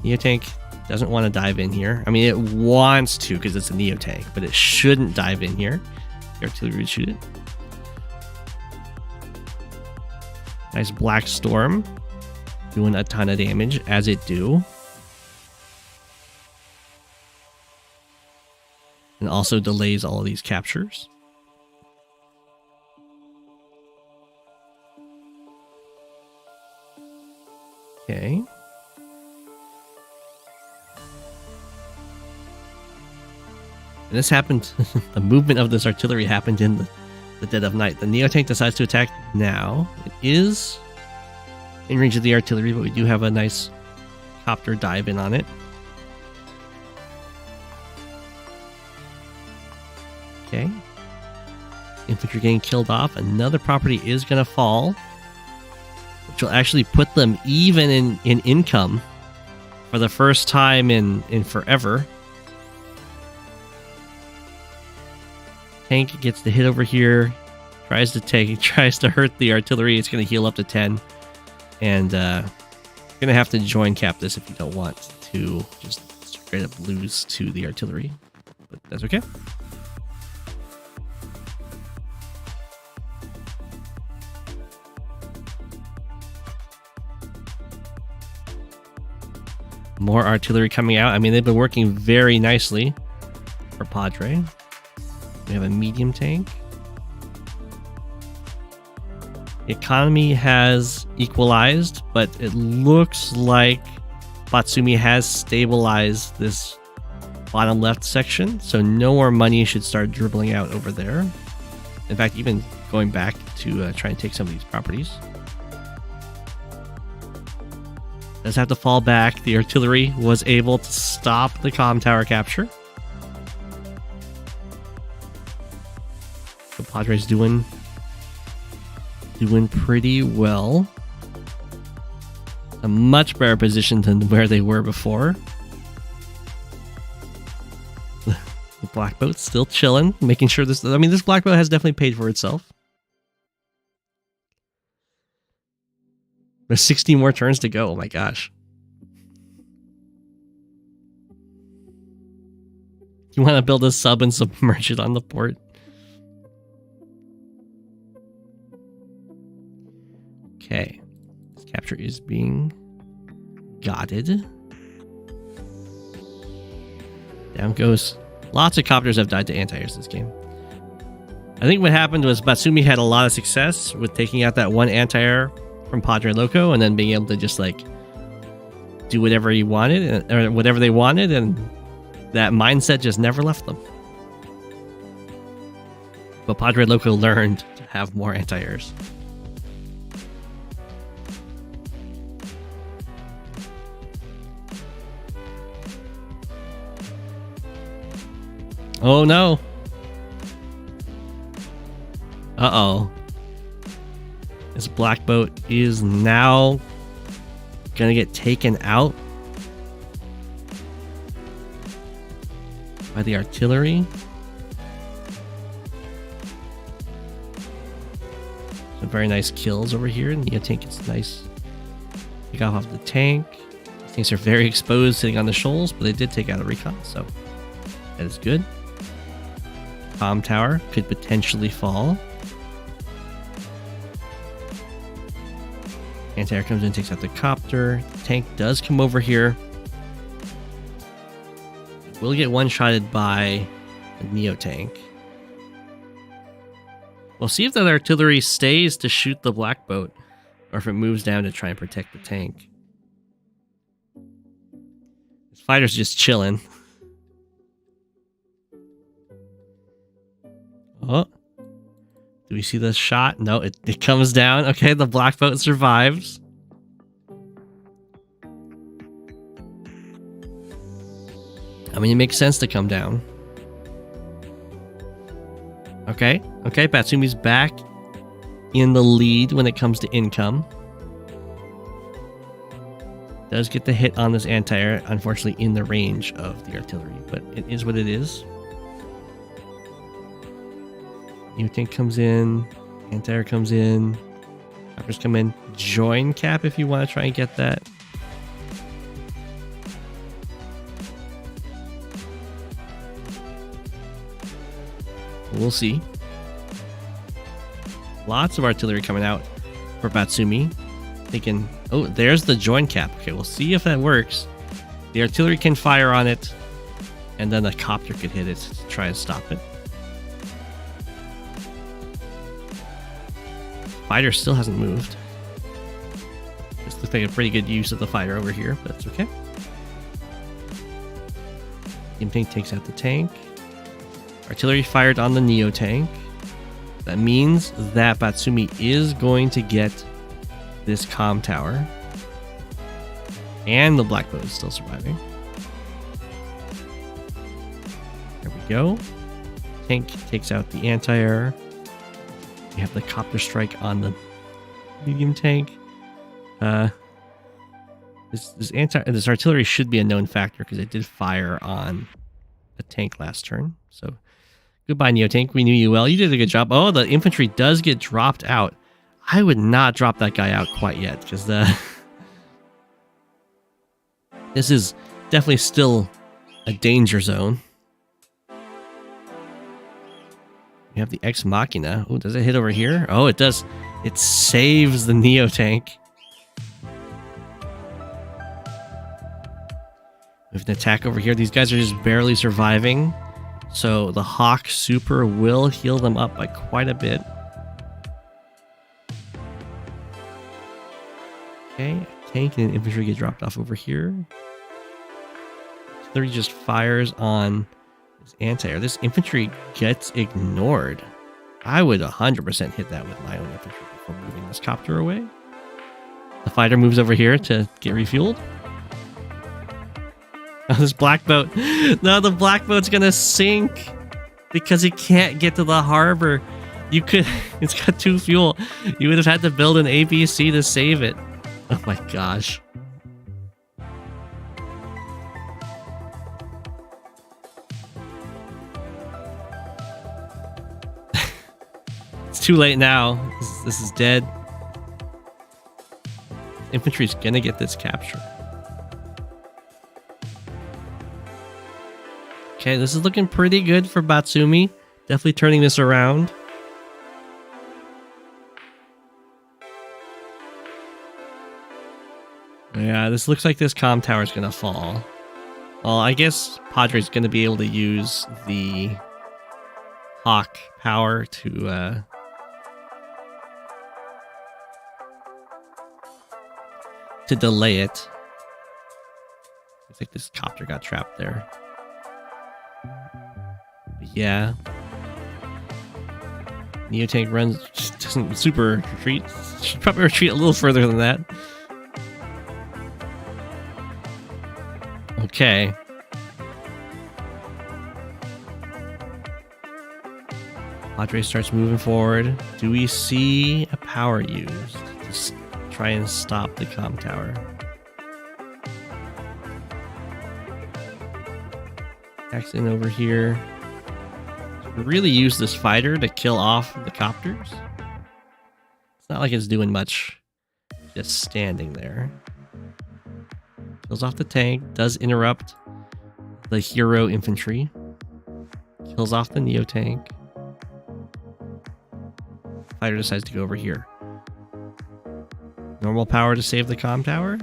Neo tank doesn't want to dive in here. I mean, it wants to because it's a Neo tank, but it shouldn't dive in here. The artillery would shoot it. Nice black storm. Doing a ton of damage as it do. And also delays all of these captures. Okay. And this happened, the movement of this artillery happened in the dead of night. The Neo tank decides to attack now. It is in range of the artillery, but we do have a nice copter dive in on it. Okay. Infantry getting killed off. Another property is going to fall, which will actually put them even in income for the first time in forever. Tank gets the hit over here. Tries to hurt the artillery. It's going to heal up to 10. And you're going to have to join cap this if you don't want to just straight up lose to the artillery. But that's okay. More artillery coming out. I mean, they've been working very nicely for Padre. We have a medium tank. The economy has equalized, but it looks like Batsumi has stabilized this bottom left section, so no more money should start dribbling out over there. In fact, even going back to try and take some of these properties. Does have to fall back. The artillery was able to stop the comm tower capture. So Padre's doing pretty well. A much better position than where they were before. The black boat's still chilling, making sure this black boat has definitely paid for itself. There's 60 more turns to go. Oh my gosh. You want to build a sub and submerge it on the port? Okay. This capture is being gotted. Down goes. Lots of copters have died to anti-airs this game. I think what happened was Batsumi had a lot of success with taking out that one anti-air from PadreLoco and then being able to just like do whatever he wanted or whatever they wanted, and that mindset just never left them. But PadreLoco learned to have more anti-airs. Oh no. Uh-oh. This black boat is now gonna get taken out by the artillery. Some very nice kills over here. And the tank gets nice pick off the tank. These tanks are very exposed sitting on the shoals, but they did take out a recon, so that is good. Comm tower could potentially fall. Anti-air comes in, takes out the copter. The tank does come over here. We'll get one-shotted by a Neo tank. We'll see if that artillery stays to shoot the black boat, or if it moves down to try and protect the tank. This fighter's just chilling. Oh. Do we see this shot? No, it comes down. Okay, the black boat survives. I mean, it makes sense to come down. Okay, Batsumi's back in the lead when it comes to income. Does get the hit on this anti-air, unfortunately in the range of the artillery, but it is what it is. New tank comes in, anti-air comes in, copters come in. Join cap if you want to try and get that. We'll see. Lots of artillery coming out for Batsumi. Thinking, oh, there's the join cap. Okay, we'll see if that works. The artillery can fire on it, and then the copter could hit it to try and stop it. Fighter still hasn't moved. This looks like a pretty good use of the fighter over here, but that's okay. Team tank takes out the tank. Artillery fired on the Neo tank. That means that Batsumi is going to get this comm tower. And the black boat is still surviving. There we go. Tank takes out the anti-air. We have the copter strike on the medium tank. This artillery should be a known factor because it did fire on a tank last turn. So goodbye, Neo Tank. We knew you well. You did a good job. Oh, the infantry does get dropped out. I would not drop that guy out quite yet because this is definitely still a danger zone. We have the Ex Machina. Oh, does it hit over here? Oh, it does. It saves the Neo Tank. We have an attack over here. These guys are just barely surviving. So the Hawke Super will heal them up by quite a bit. Okay, tank and infantry get dropped off over here. Artillery just fires on this anti-air. This infantry gets ignored. I would 100% hit that with my own infantry before moving this copter away. The fighter moves over here to get refueled. Oh, this black boat. No, the black boat's gonna sink because it can't get to the harbor. You could, it's got 2 fuel. You would have had to build an ABC to save it. Oh my gosh. It's too late now. This is dead. Infantry's gonna get this capture. Okay, this is looking pretty good for Batsumi. Definitely turning this around. Yeah, this looks like this comm tower is going to fall. Well, I guess Padre's going to be able to use the Hawke power to delay it. Looks like this copter got trapped there. But yeah. Neo Tank runs, just doesn't super retreat. Should probably retreat a little further than that. Okay. Padre starts moving forward. Do we see a power used to try and stop the comm tower? Attacks in over here. We really use this fighter to kill off the copters. It's not like it's doing much, just standing there. Kills off the tank, does interrupt the hero infantry. Kills off the Neo Tank. Fighter decides to go over here. Normal power to save the comm tower?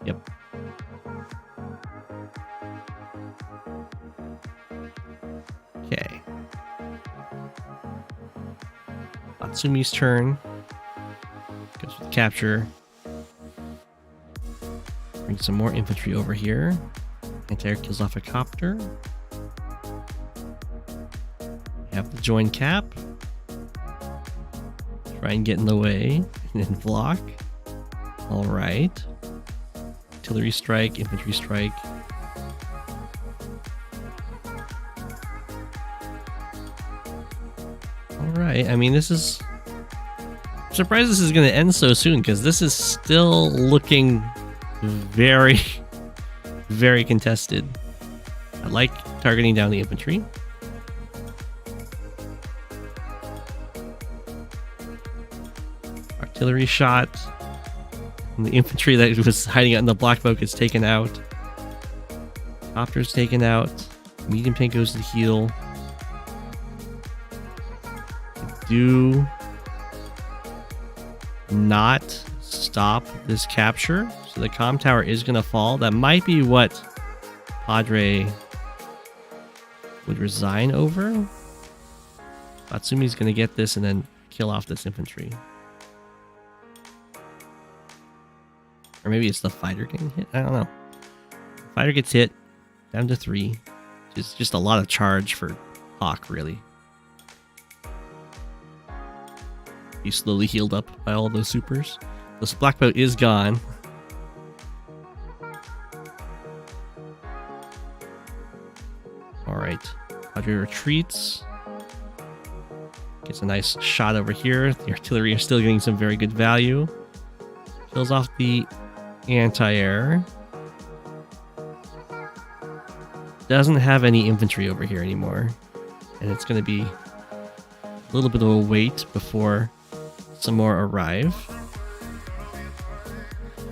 Yep. Okay. Matsumi's turn. Goes with capture. Bring some more infantry over here. Anti-air kills off a copter. We have the join cap. Try and get in the way and then block. Alright. Artillery strike, infantry strike. Alright, I mean, this is... I'm surprised this is going to end so soon, because this is still looking very, very contested. I like targeting down the infantry. Artillery shot. And the infantry that was hiding out in the black boat gets taken out. Copter's taken out. Medium tank goes to heal. Do not stop this capture. So the comm tower is going to fall. That might be what Padre would resign over. Batsumi's going to get this and then kill off this infantry. Or maybe it's the fighter getting hit. I don't know. Fighter gets hit. Down to 3. It's just a lot of charge for Hawke, really. He's slowly healed up by all those supers. This black boat is gone. Padre retreats. Gets a nice shot over here. The artillery are still getting some very good value. Kills off the anti-air. Doesn't have any infantry over here anymore. And it's going to be a little bit of a wait before some more arrive.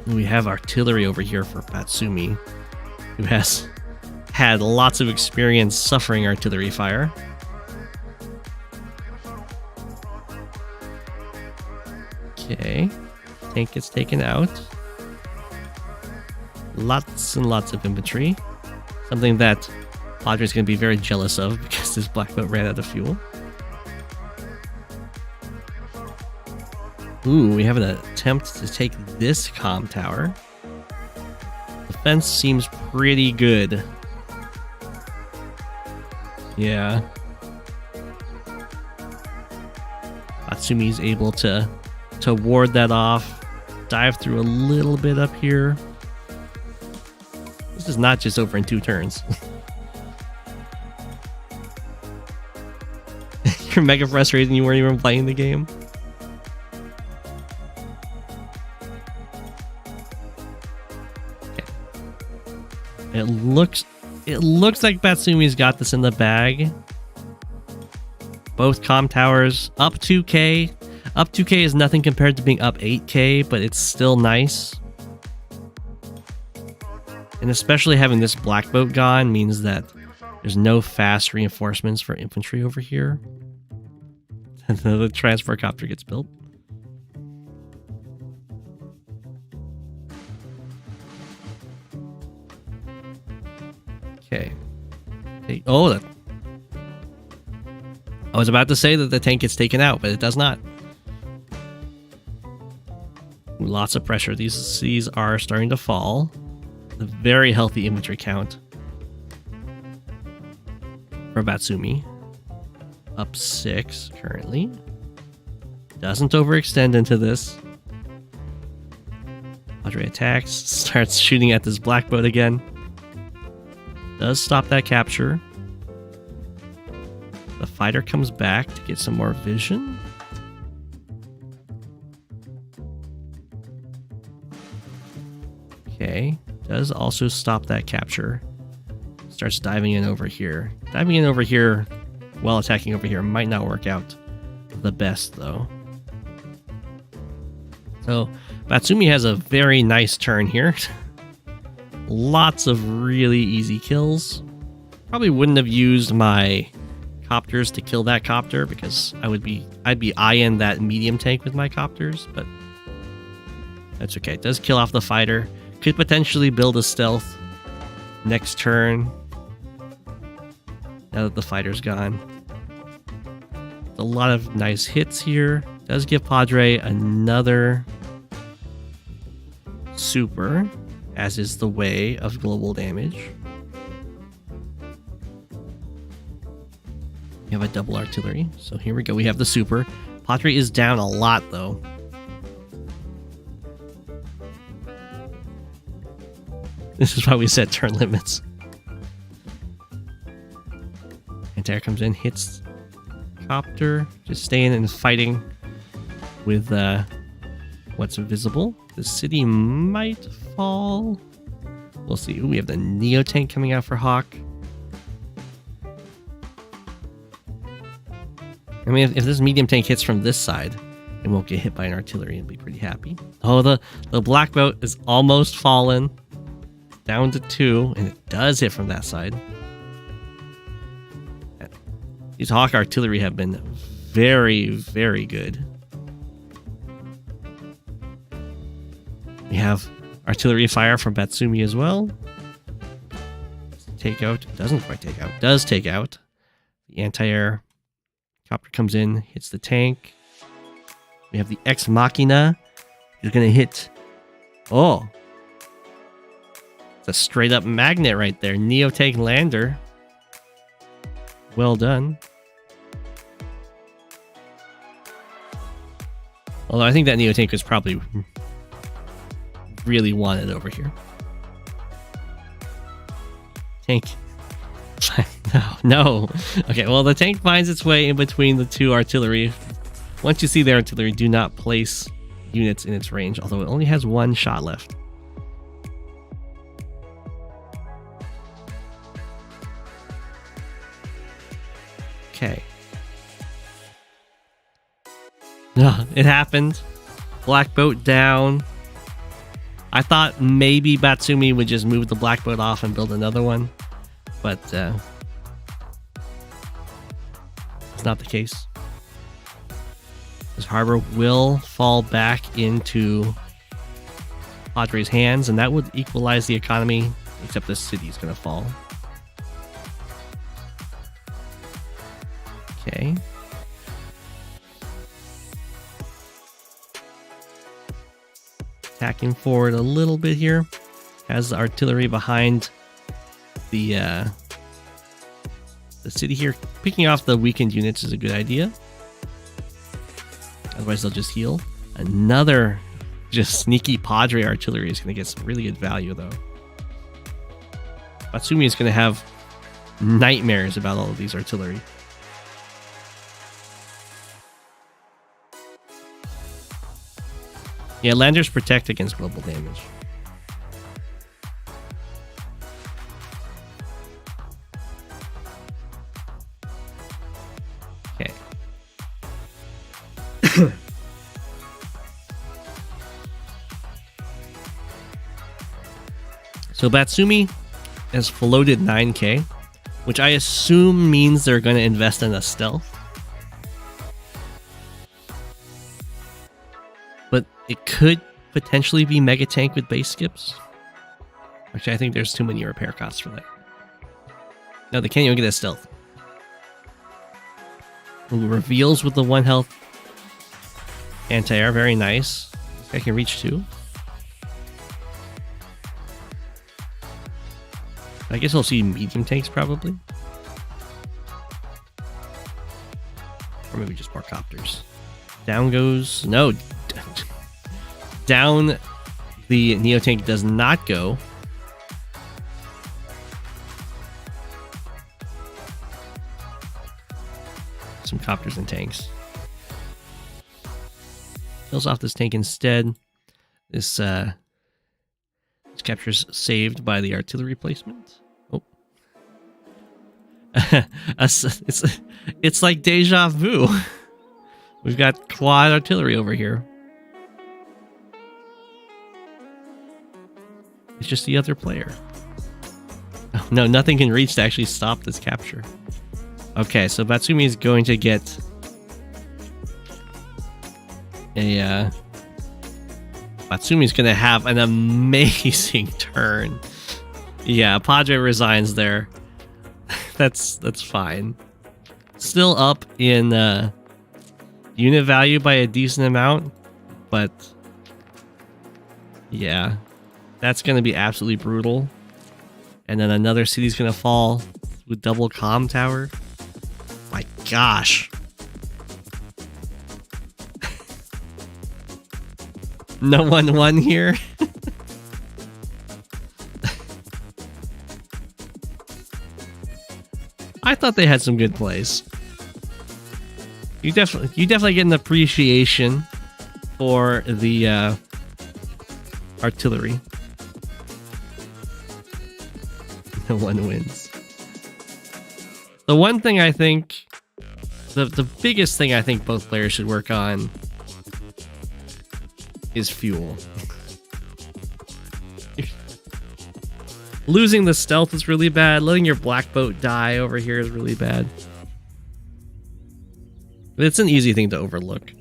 And we have artillery over here for Batsumi, who has had lots of experience suffering artillery fire. Okay, tank gets taken out. Lots and lots of infantry. Something that Padre's going to be very jealous of because this black boat ran out of fuel. Ooh, we have an attempt to take this comm tower. The fence seems pretty good. Yeah. Matsumi's able to ward that off. Dive through a little bit up here. This is not just over in 2 turns. You're mega frustrated and you weren't even playing the game. Okay. It looks like Batsumi's got this in the bag. Both comm towers up 2k. Up 2k is nothing compared to being up 8k, but it's still nice. And especially having this black boat gone means that there's no fast reinforcements for infantry over here. And the transfer copter gets built. Okay. Oh, that. I was about to say that the tank gets taken out, but it does not. Lots of pressure. These are starting to fall. A very healthy infantry count for Batsumi. Up 6 currently. Doesn't overextend into this. Padre attacks. Starts shooting at this black boat again. Does stop that capture. The fighter comes back to get some more vision. Okay. Does also stop that capture. Starts diving in over here. Diving in over here while attacking over here might not work out the best, though. So, Batsumi has a very nice turn here. Lots of really easy kills. Probably wouldn't have used my copters to kill that copter because I'd be eyeing that medium tank with my copters, but that's okay. It does kill off the fighter. Could potentially build a stealth next turn now that the fighter's gone. A lot of nice hits here. Does give Padre another super, as is the way of global damage. We have a double artillery, so here we go. We have the super. Padre is down a lot, though. This is why we set turn limits. Anti-air comes in, hits copter, just staying and fighting with what's visible. The city might fall. We'll see. Ooh, we have the Neo tank coming out for Hawke. I mean, if this medium tank hits from this side, it won't get hit by an artillery and be pretty happy. Oh, the black boat is almost fallen. Down to 2, and it does hit from that side. These Hawke artillery have been very, very good. We have artillery fire from Batsumi as well. Take out. Doesn't quite take out. Does take out. The anti-air copter comes in, hits the tank. We have the Ex Machina. He's going to hit... Oh! It's a straight up magnet right there. Neo tank lander. Well done. Although I think that Neo tank was probably really wanted over here. Tank. No. Okay, well, the tank finds its way in between the two artillery. Once you see the artillery, do not place units in its range, although it only has one shot left. Okay. No, it happened. Black boat down. I thought maybe Batsumi would just move the black boat off and build another one, but it's not the case. This harbor will fall back into Padre's hands, and that would equalize the economy, except the city's going to fall. Okay. Attacking forward a little bit here. Has the artillery behind the city here. Picking off the weakened units is a good idea. Otherwise they'll just heal. Another just sneaky Padre artillery is going to get some really good value though. Matsumi is going to have nightmares about all of these artillery. Yeah, landers protect against global damage. Okay. So Batsumi has floated 9k, which I assume means they're going to invest in a stealth. But it could potentially be Mega Tank with base skips. Actually, I think there's too many repair costs for that. No, they can't even get a stealth. Ooh, reveals with the 1 health anti-air, very nice. This guy can reach 2. I guess we'll see medium tanks probably. Or maybe just more copters. Down goes... No. Down the Neo tank does not go. Some copters and tanks. Kills off this tank instead. This capture's saved by the artillery placement. Oh. It's like deja vu. We've got quad artillery over here. It's just the other player. Oh, no, nothing can reach to actually stop this capture. Okay, so Batsumi is going to get a... Batsumi's going to have an amazing turn. Yeah, Padre resigns there. That's fine. Still up in unit value by a decent amount, but yeah, that's going to be absolutely brutal. And then another city's going to fall with double comm tower. My gosh. No 1-1 here. I thought they had some good plays. You definitely get an appreciation for the artillery. No one wins. The one thing I think, the biggest thing I think both players should work on is fuel. Losing the stealth is really bad. Letting your black boat die over here is really bad. But it's an easy thing to overlook.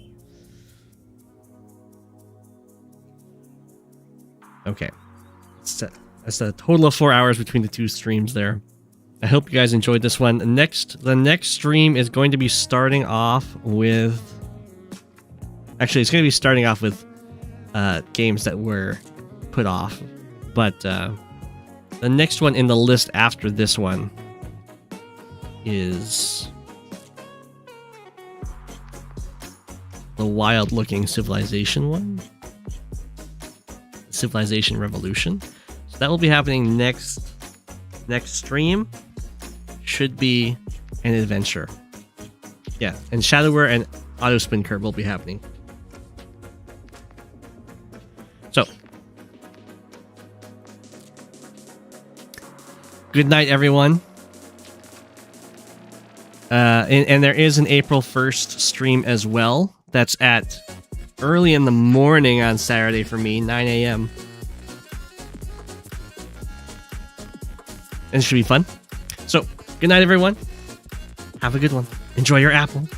Okay. That's a total of 4 hours between the two streams there. I hope you guys enjoyed this one. The next stream is going to be starting off with... Actually, it's going to be starting off with games that were put off. But the next one in the list after this one is the wild-looking Civilization one. Civilization Revolution. So that will be happening next stream. should be an adventure. Yeah, and Shadowwear and Auto Spin Curve will be happening. So, good night, everyone. And there is an April 1st stream as well. That's at early in the morning on Saturday for me, 9 a.m. And it should be fun. So, good night, everyone. Have a good one. Enjoy your apple.